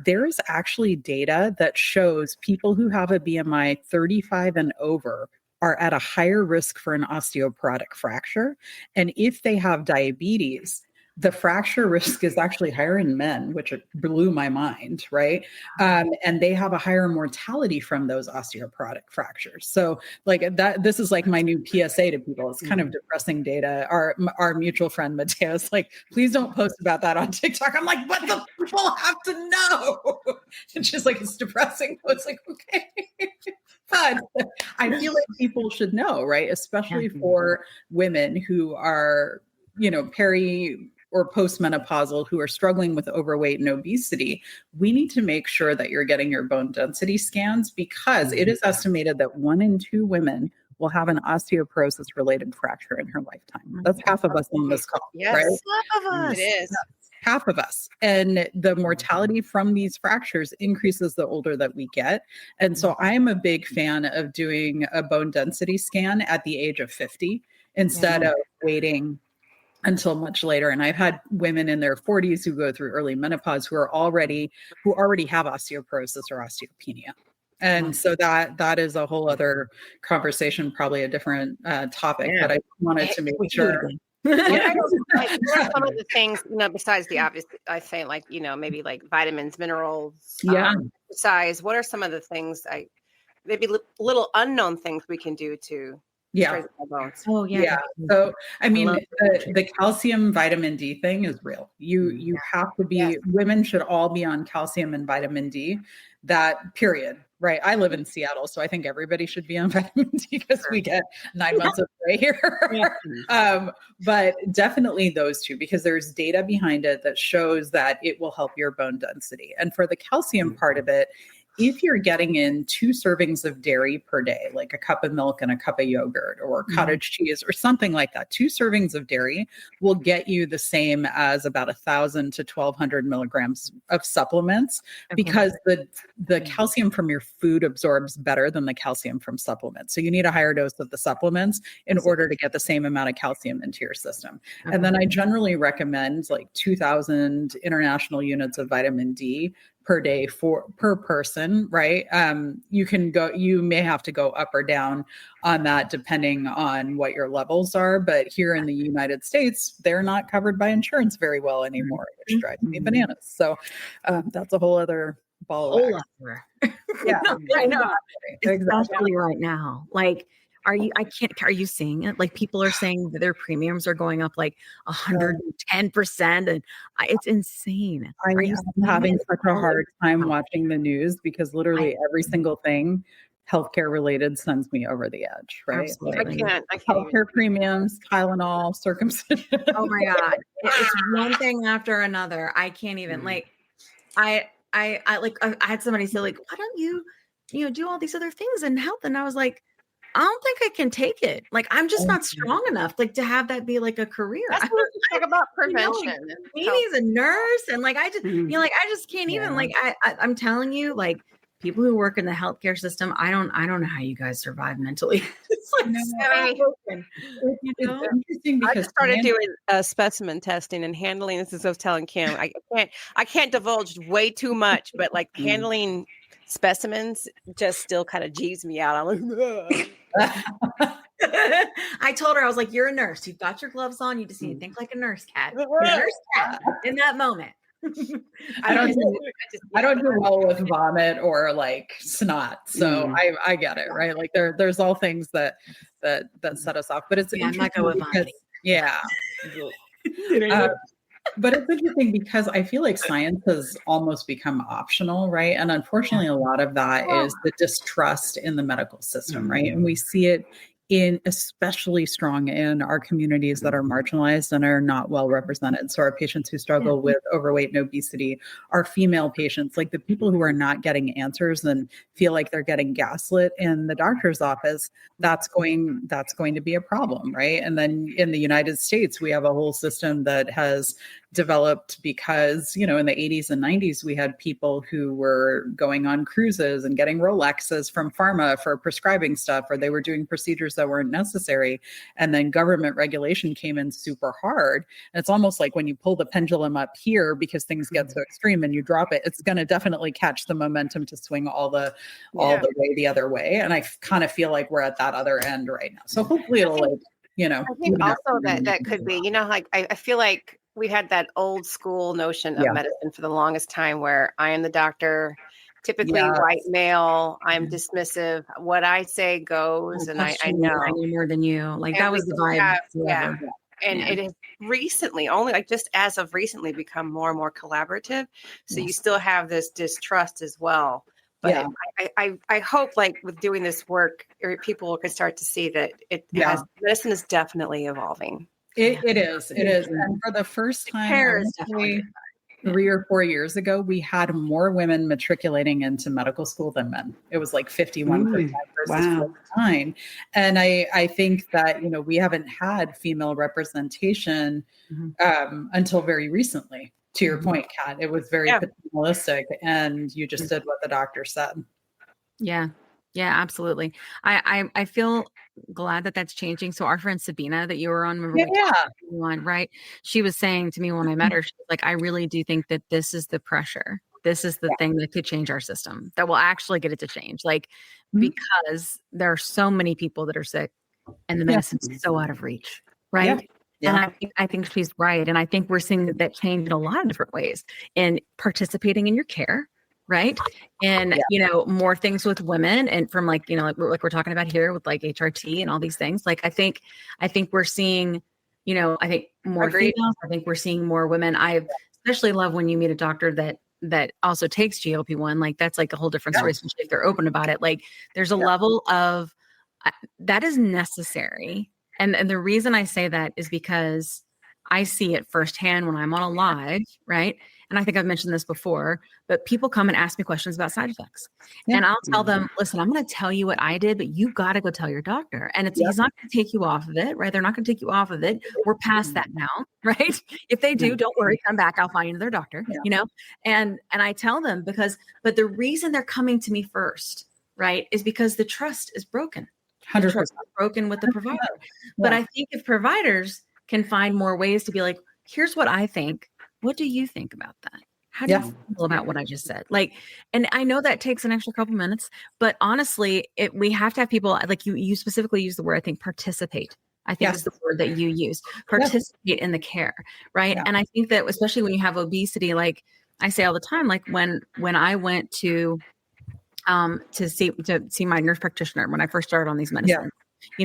There's actually data that shows people who have a BMI 35 and over are at a higher risk for an osteoporotic fracture. And if they have diabetes, the fracture risk is actually higher in men, which blew my mind, right? And they have a higher mortality from those osteoporotic fractures. So this is like my new PSA to people. It's kind of depressing data. Our mutual friend, Mateo's like, please don't post about that on TikTok. I'm like, but the people have to know. And she's like, it's depressing. I was like, okay. But I feel like people should know, right? Especially for women who are, or postmenopausal who are struggling with overweight and obesity, we need to make sure that you're getting your bone density scans, because it is estimated that 1 in 2 women will have an osteoporosis related fracture in her lifetime. That's half of us on this call, Yes. right? Half of us. It is. Half of us. And the mortality from these fractures increases the older that we get. And so I'm a big fan of doing a bone density scan at the age of 50 instead of waiting until much later. And I've had women in their 40s who go through early menopause who already have osteoporosis or osteopenia. And so that is a whole other conversation, probably a different topic, but I wanted to make sure. What are some of the things, besides the obvious, I say, like, maybe like vitamins, minerals, exercise, what are some of the things maybe little unknown things we can do to strengthen our bones? Oh, yeah. Yeah. So, I mean, the calcium vitamin D thing is real. You have to be, women should all be on calcium and vitamin D, that period. Right. I live in Seattle, so I think everybody should be on vitamin D because we get 9 months of gray here. But definitely those two, because there's data behind it that shows that it will help your bone density. And for the calcium part of it, if you're getting in 2 servings of dairy per day, like a cup of milk and a cup of yogurt or cottage cheese or something like that, 2 servings of dairy will get you the same as about 1,000 to 1,200 milligrams of supplements, because the calcium from your food absorbs better than the calcium from supplements. So you need a higher dose of the supplements in order to get the same amount of calcium into your system. And then I generally recommend like 2,000 international units of vitamin D per day per person, right? You may have to go up or down on that depending on what your levels are. But here in the United States, they're not covered by insurance very well anymore, which drives me bananas. So that's a whole other ball of wax. Yeah, I know. Especially right now. Like, are you seeing it? Like, people are saying that their premiums are going up like 110%, and it's insane. I'm having such a hard time watching the news because literally every single thing healthcare related sends me over the edge, right? Absolutely. I can't Healthcare premiums, Tylenol, circumcision. Oh my God. It's one thing after another. I can't even I had somebody say, like, why don't you do all these other things in health? And I was like, I don't think I can take it. Like, I'm just not strong enough, like, to have that be like a career. That's what we talk about prevention. Amy's a nurse, and like, I just, I just can't even. Like, I'm telling you, like, people who work in the healthcare system, I don't know how you guys survive mentally. It's like interesting because I just started doing specimen testing and handling. This is what I was telling Kim. I can't divulge way too much, but like handling specimens just still kind of G's me out. I'm like, I told her, I was like, you're a nurse. You've got your gloves on. You just need to think like a nurse, cat. You're a nurse cat in that moment. I don't do well with vomit or like snot. So I get it, right? Like there's all things that set us off. But it's I'm not going with vomiting. But it's interesting because I feel like science has almost become optional, right? And unfortunately, a lot of that is the distrust in the medical system, right? And we see it especially strong in our communities that are marginalized and are not well represented. So our patients who struggle with overweight and obesity, our female patients, like the people who are not getting answers and feel like they're getting gaslit in the doctor's office, that's going to be a problem, right? And then in the United States, we have a whole system that has developed because, in the 80s and 90s, we had people who were going on cruises and getting Rolexes from pharma for prescribing stuff, or they were doing procedures that weren't necessary. And then government regulation came in super hard. And it's almost like when you pull the pendulum up here because things get so extreme and you drop it, it's going to definitely catch the momentum to swing all the way the other way. And I kind of feel like we're at that other end right now. So hopefully it'll I think also that could be, like I feel like we had that old school notion of medicine for the longest time where I am the doctor, typically white male, I'm dismissive. What I say goes, and I know. I know more than you. Like, that was the vibe. And it has recently, only like just as of recently, become more and more collaborative. So you still have this distrust as well. But I hope, like, with doing this work, people can start to see that medicine is definitely evolving. It is. It is. And for the first time, Care is definitely 3 or 4 years ago, we had more women matriculating into medical school than men. It was like 51% versus 49. And I think that, we haven't had female representation until very recently. To your point, Kat, it was very paternalistic, and you just did what the doctor said. Yeah. Yeah, absolutely. I feel glad that that's changing. So our friend Sabina that you were on, remember we talked on, right? She was saying to me when I met her, she was like, I really do think that this is the pressure. This is the thing that could change our system, that will actually get it to change. Like, because there are so many people that are sick and the medicine's so out of reach, right? Yeah. And I think she's right. And I think we're seeing that change in a lot of different ways, in participating in your care, right? And, more things with women, and from like we're talking about here with like HRT and all these things. Like, I think we're seeing, I think more females, I think we're seeing more women. I especially love when you meet a doctor that also takes GLP-1, like that's like a whole different story, especially if they're open about it. Like there's a level of that is necessary. And the reason I say that is because I see it firsthand when I'm on a live, right? And I think I've mentioned this before, but people come and ask me questions about side effects. Yeah. And I'll tell them, listen, I'm going to tell you what I did, but you got to go tell your doctor. And he's not going to take you off of it, right? They're not going to take you off of it. We're past that now, right? If they do, don't worry, come back. I'll find another doctor, And I tell them but the reason they're coming to me first, right, is because the trust is broken. 100% broken with the provider. But I think if providers can find more ways to be like, here's what I think. What do you think about that? How do you feel about what I just said? Like, and I know that takes an extra couple minutes, but honestly, we have to have people like you specifically use the word, I think, participate. I think is the word that you use. Participate in the care, right? And I think that especially when you have obesity, like I say all the time, like when I went to see my nurse practitioner when I first started on these medicines.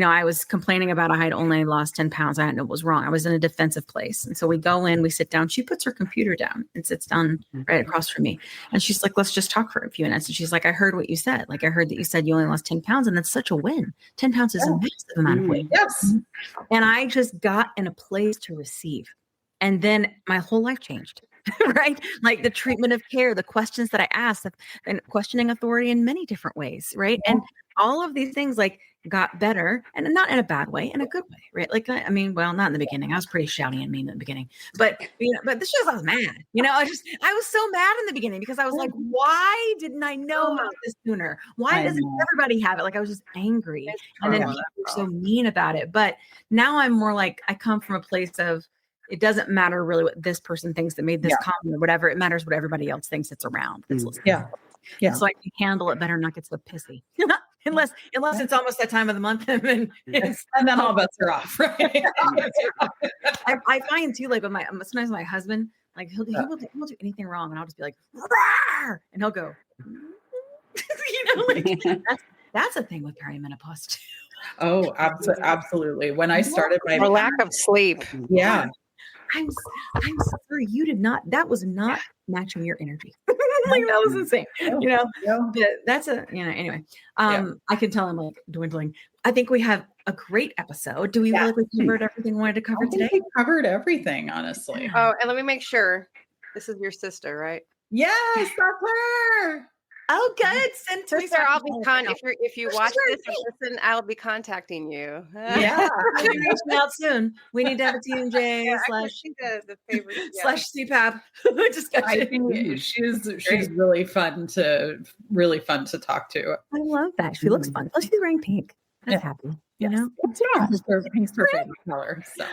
I was complaining about I had only lost 10 pounds. I didn't know it was wrong. I was in a defensive place. And so we go in, we sit down. She puts her computer down and sits down right across from me. And she's like, let's just talk for a few minutes. And she's like, I heard what you said. Like, I heard that you said you only lost 10 pounds. And that's such a win. 10 pounds is a massive amount of weight. Yes. And I just got in a place to receive. And then my whole life changed. Right? Like the treatment of care, the questions that I asked, and questioning authority in many different ways. Right. And all of these things like got better, and not in a bad way, in a good way. Right. Like, I mean, well, not in the beginning. I was pretty shouty and mean in the beginning, but but this shows I was mad. I was so mad in the beginning because I was like, why didn't I know about this sooner? Why doesn't everybody have it? Like I was just angry. And then people were so mean about it. But now I'm more like, I come from a place of, it doesn't matter really what this person thinks that made this comment or whatever. It matters what everybody else thinks that's around. That's listening. So I can handle it better and not get so pissy. unless it's almost that time of the month and then all bets are off. Right? I find too, like sometimes my husband, like he'll do anything wrong and I'll just be like, rawr! And he'll go, that's a thing with perimenopause too. Oh, absolutely. When I started my lack of sleep. Yeah. I'm sorry, that was not matching your energy. Like that was insane. That's anyway. I can tell I'm like dwindling. I think we have a great episode. Do we feel like we covered everything we wanted to cover today? We covered everything, honestly. Oh, and let me make sure. This is your sister, right? Yes, that's her. Oh, good. Send to Sister, I'll be if you watch this and listen, I'll be contacting you. Yeah, I'll be reaching out soon. We need to have a TMJ slash CPAP discussion. I think she's really fun to talk to. I love that. She looks fun. Oh, she's wearing pink. That's happy. Pink's her favorite color. So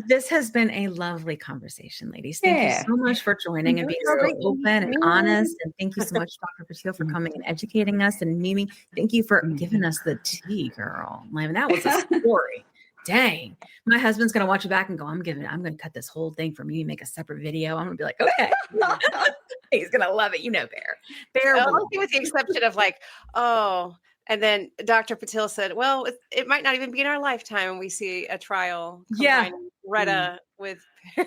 this has been a lovely conversation, ladies. Thank you so much for joining and being so open and honest. And thank you so much, Dr. Patil, for coming and educating us. And Mimi, thank you for giving us the tea, girl. Like, that was a story. Dang. My husband's gonna watch it back and go, I'm gonna cut this whole thing for Mimi, make a separate video. I'm gonna be like, okay. He's gonna love it. Bear only with the exception of like, and then Dr. Patil said, well, it might not even be in our lifetime when we see a trial. Retta with Yeah,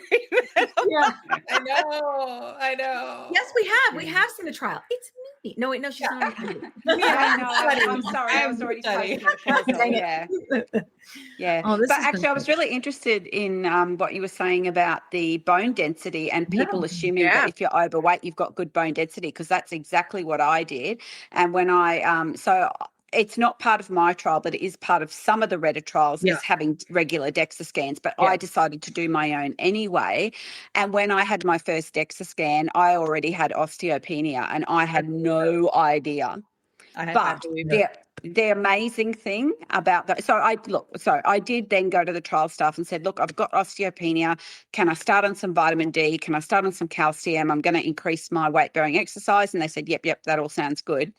I know. Yes, we have seen the trial. It's me. No, wait, no, she's not. I know. I'm sorry. I was already postmenopausal. Yeah. Yeah. Oh, this But has been actually, I was great. really interested in what you were saying about the bone density and people assuming that if you're overweight, you've got good bone density, because that's exactly what I did. And when so it's not part of my trial, but it is part of some of the Retta trials is having regular DEXA scans. But I decided to do my own anyway. And when I had my first DEXA scan, I already had osteopenia and I had no idea. But the amazing thing about that, so I did then go to the trial staff and said, look, I've got osteopenia. Can I start on some vitamin D? Can I start on some calcium? I'm going to increase my weight bearing exercise. And they said, yep, that all sounds good.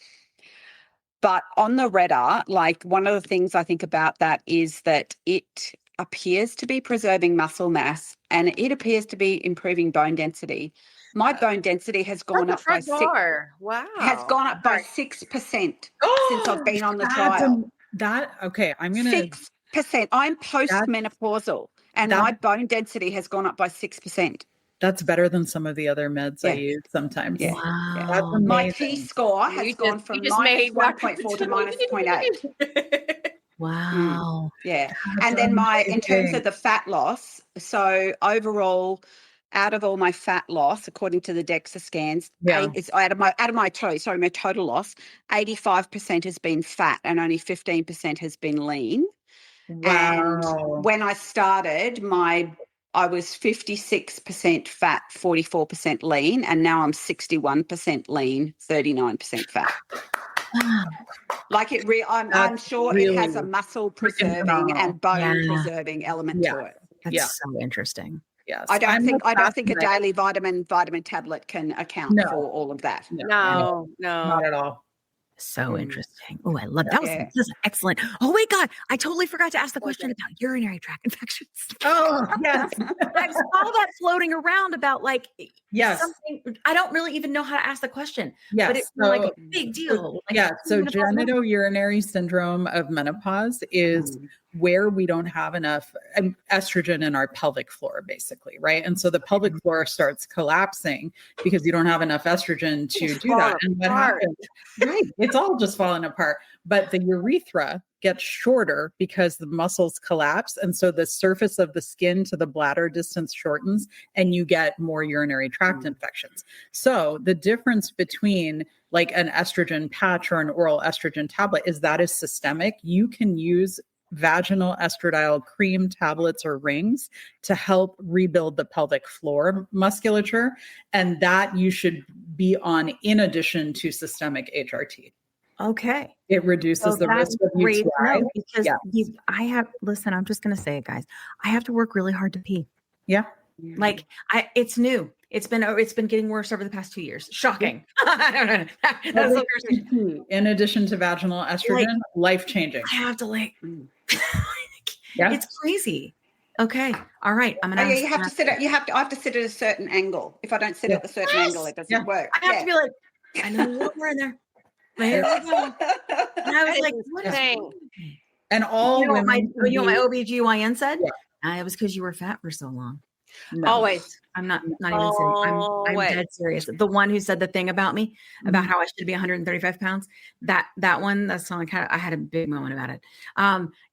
But on the Retta, like, one of the things I think about that is that it appears to be preserving muscle mass and it appears to be improving bone density. My bone density has gone up by 6%. Since I've been on the trial. I'm going to 6%. I'm postmenopausal and my bone density has gone up by 6%. That's better than some of the other meds I use sometimes. Yeah. Wow. That's amazing. My T-score has gone from minus 1.4 to minus 0.8. Wow. Yeah. That's and then amazing. in terms of the fat loss, so overall, out of all my fat loss, according to the DEXA scans, it's out of my total loss, 85% has been fat and only 15% has been lean. Wow. And when I started, I was 56% fat, 44% lean, and now I'm 61% lean, 39% fat. Like I'm sure it has a muscle preserving and bone preserving element to it. That's so interesting. Yes. I don't think a daily vitamin tablet can account for all of that. No, not at all. So interesting. Oh, I love that. That was excellent. Oh my God, I totally forgot to ask the question about urinary tract infections. Oh, yes. I saw that floating around about something. I don't really even know how to ask the question. Yes. But it's like a big deal. So genitourinary syndrome of menopause is where we don't have enough estrogen in our pelvic floor, basically, right? And so the pelvic floor starts collapsing because you don't have enough estrogen to do that. And what happens? Right. It's all just falling apart. But the urethra gets shorter because the muscles collapse. And so the surface of the skin to the bladder distance shortens and you get more urinary tract infections. So the difference between like an estrogen patch or an oral estrogen tablet is that is systemic. You can use vaginal estradiol cream tablets or rings to help rebuild the pelvic floor musculature. And that you should be on in addition to systemic HRT. Okay. It reduces the risk of UTI. Because I'm just going to say it, guys. I have to work really hard to pee. Yeah. Like it's new. It's been getting worse over the past 2 years. Shocking. I don't know. In addition to vaginal estrogen, life-changing. I have to it's crazy. Okay. All right. I'm gonna. You have to sit. I have to sit at a certain angle. If I don't sit at a certain angle, it doesn't work. I have to be like, I know we're in there. Here we go. And I was like, what is wrong? And all you know what my OBGYN said? Yeah. It was because you were fat for so long. No. Always. I'm not even serious. I'm dead serious. The one who said the thing about me, about how I should be 135 pounds, that one, that song, I had a big moment about it.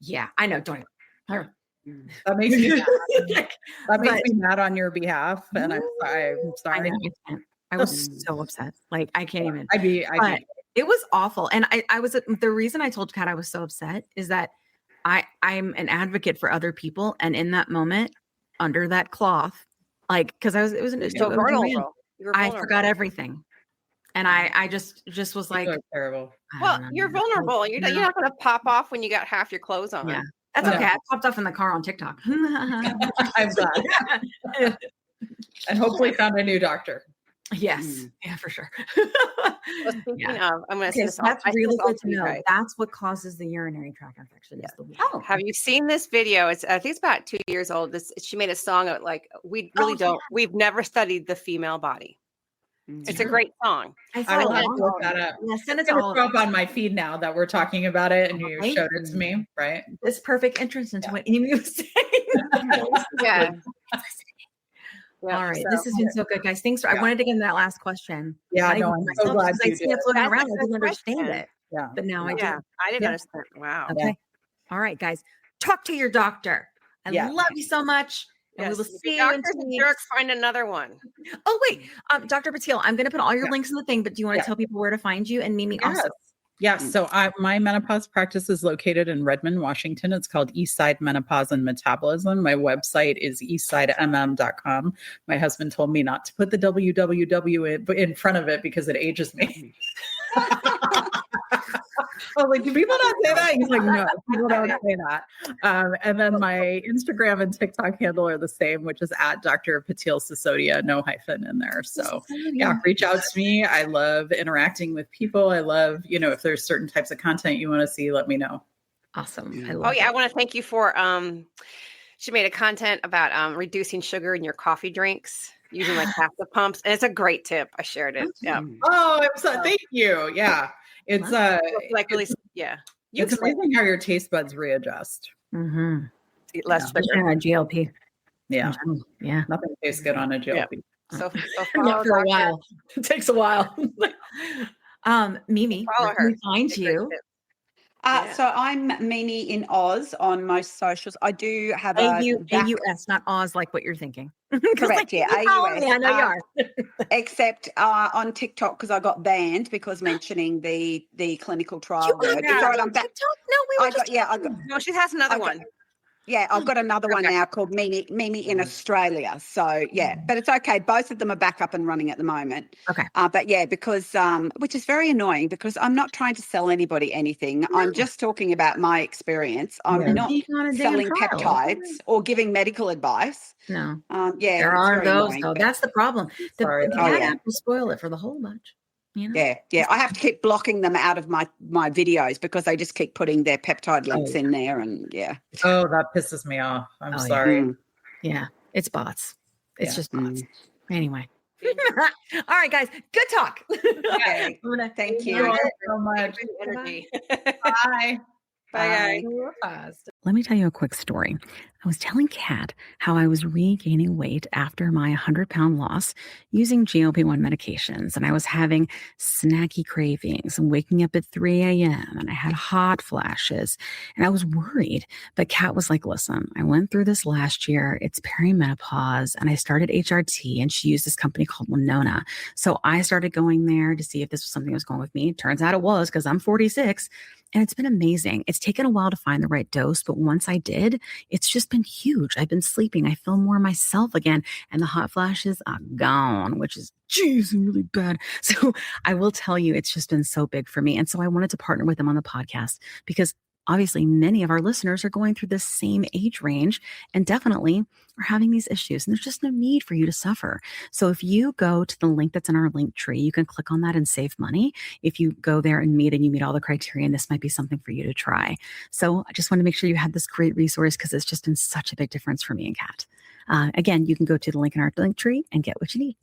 Yeah, I know. Don't even. That makes me mad. That makes me mad on your behalf. And I'm sorry. I was so upset. Like, I can't even. It was awful. And I was, the reason I told Kat I was so upset is that I'm an advocate for other people. And in that moment, under that cloth, like, because I forgot everything. And I just was like, terrible. Well, you're vulnerable. You're not going to pop off when you got half your clothes on. Yeah. That's okay. I popped off in the car on TikTok. I'm glad. And hopefully found a new doctor. Yes. Yeah, for sure. Well, speaking of, I'm going to say this. That's really good to know. Right. That's what causes the urinary tract infection. Yeah. Have you seen this video? I think it's about 2 years old. She made a song of we've never studied the female body. It's a great song. I will have to look that up. Yeah, send it to all up on my feed now that we're talking about it and you showed it to me, right? This perfect entrance into what Amy was saying. Yeah. All right. This has been so good, guys. Thanks. I wanted to get into that last question. Yeah, no, I'm so glad I see it floating around. I didn't understand it. Yeah. But now I do. Yeah, I didn't understand. Wow. Okay. Yeah. All right, guys. Talk to your doctor. I love you so much. And we will see you in 2 weeks. Jerk, find another one. Oh, wait. Dr. Patil, I'm going to put all your links in the thing, but do you want to tell people where to find you? And Mimi also. Yes. So my menopause practice is located in Redmond, Washington. It's called Eastside Menopause and Metabolism. My website is eastsidmm.com. My husband told me not to put the www in front of it because it ages me. I was like, do people not say that? He's like, no, people don't say that. And then my Instagram and TikTok handle are the same, which is at Dr. Patil-Sisodia, no hyphen in there. So reach out to me. I love interacting with people. I love, if there's certain types of content you want to see, let me know. Awesome. I want to thank you for, she made a content about reducing sugar in your coffee drinks using like half the pumps. And it's a great tip. I shared it. Yeah. Oh, thank you. Yeah. It's like really, yeah. It's amazing how your taste buds readjust. Mm-hmm. Eat less sugar. GLP. Yeah. Yeah. Nothing tastes good on a GLP. Yeah. So not for a while. It takes a while. Mimi, follow her. We find you. So I'm Mimi in Oz on most socials. I do have AUS, not Oz, like what you're thinking. Correct, yeah, AUS. I know you are. Except on TikTok because I got banned because mentioning the clinical trial word. On TikTok? No, we were No, she has another one. Yeah, I've got another one now called Mimi in Australia. So, but it's okay. Both of them are back up and running at the moment. Okay. But because, which is very annoying because I'm not trying to sell anybody anything. No. I'm just talking about my experience. I'm not selling peptides or giving medical advice. No. There are those, though. That's the problem. The app will spoil it for the whole bunch. Yeah. I have to keep blocking them out of my videos because they just keep putting their peptide links in there, and Oh, that pisses me off. I'm sorry. Yeah, it's bots. It's just bots. Anyway. All right, guys. Good talk. Okay. Thank you so much. Energy. Bye. Bye, guys. Let me tell you a quick story. I was telling Kat how I was regaining weight after my 100-pound loss using GLP-1 medications, and I was having snacky cravings and waking up at 3 a.m. and I had hot flashes, and I was worried. But Kat was like, listen, I went through this last year. It's perimenopause, and I started HRT, and she used this company called Winona. So I started going there to see if this was something that was going with me. Turns out it was because I'm 46. And it's been amazing. It's taken a while to find the right dose, but once I did, it's just been huge. I've been sleeping. I feel more myself again. And the hot flashes are gone, which is, really bad. So I will tell you, it's just been so big for me. And so I wanted to partner with them on the podcast because obviously many of our listeners are going through this same age range and definitely are having these issues. And there's just no need for you to suffer. So if you go to the link that's in our link tree, you can click on that and save money. If you go there and you meet all the criteria, this might be something for you to try. So I just want to make sure you had this great resource because it's just been such a big difference for me and Kat. Again, you can go to the link in our link tree and get what you need.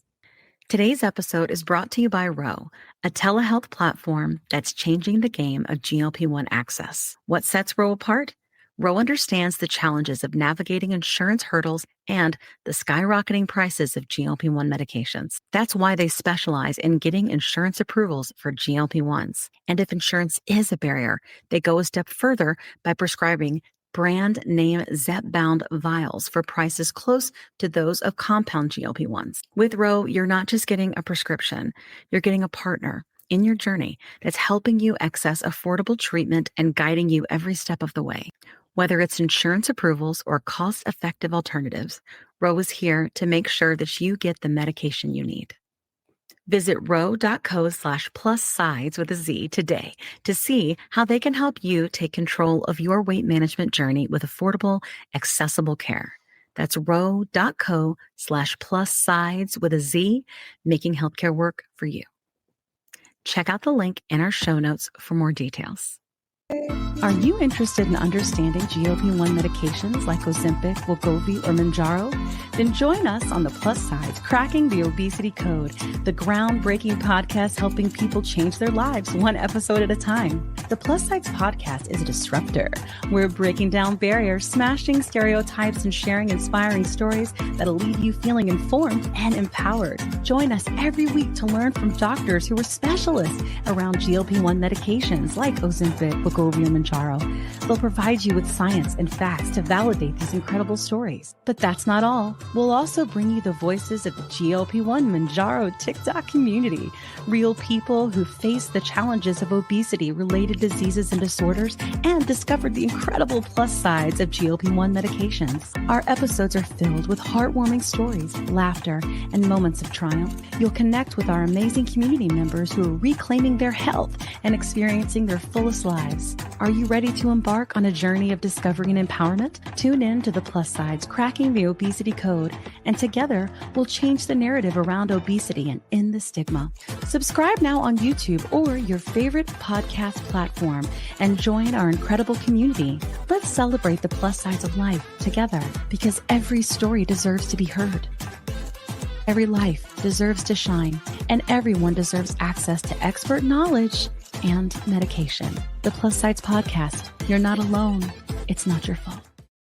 Today's episode is brought to you by Ro, a telehealth platform that's changing the game of GLP-1 access. What sets Ro apart? Ro understands the challenges of navigating insurance hurdles and the skyrocketing prices of GLP-1 medications. That's why they specialize in getting insurance approvals for GLP-1s. And if insurance is a barrier, they go a step further by prescribing brand name zepbound vials for prices close to those of compound GLP-1s. With Ro, you're not just getting a prescription, you're getting a partner in your journey that's helping you access affordable treatment and guiding you every step of the way. Whether it's insurance approvals or cost-effective alternatives, Ro is here to make sure that you get the medication you need. Visit ro.co/plussides with a Z today to see how they can help you take control of your weight management journey with affordable, accessible care. That's ro.co/plussides with a Z, making healthcare work for you. Check out the link in our show notes for more details. Are you interested in understanding GLP-1 medications like Ozempic, Wegovy, or Mounjaro? Then join us on the Plus Sides, Cracking the Obesity Code, the groundbreaking podcast helping people change their lives one episode at a time. The Plus Sides podcast is a disruptor. We're breaking down barriers, smashing stereotypes, and sharing inspiring stories that'll leave you feeling informed and empowered. Join us every week to learn from doctors who are specialists around GLP-1 medications like Ozempic, Wegovy, and Mounjaro. They'll provide you with science and facts to validate these incredible stories. But that's not all. We'll also bring you the voices of the GLP-1 Mounjaro TikTok community, real people who face the challenges of obesity-related diseases and disorders and discovered the incredible plus sides of GLP-1 medications. Our episodes are filled with heartwarming stories, laughter, and moments of triumph. You'll connect with our amazing community members who are reclaiming their health and experiencing their fullest lives. Are you ready to embark on a journey of discovery and empowerment? Tune in to the Plus Sides, Cracking the Obesity Code, and together we'll change the narrative around obesity and end the stigma. Subscribe now on YouTube or your favorite podcast platform and join our incredible community. Let's celebrate the plus sides of life together, because every story deserves to be heard. Every life deserves to shine, and everyone deserves access to expert knowledge and medication. The Plus Sides Podcast. You're not alone. It's not your fault.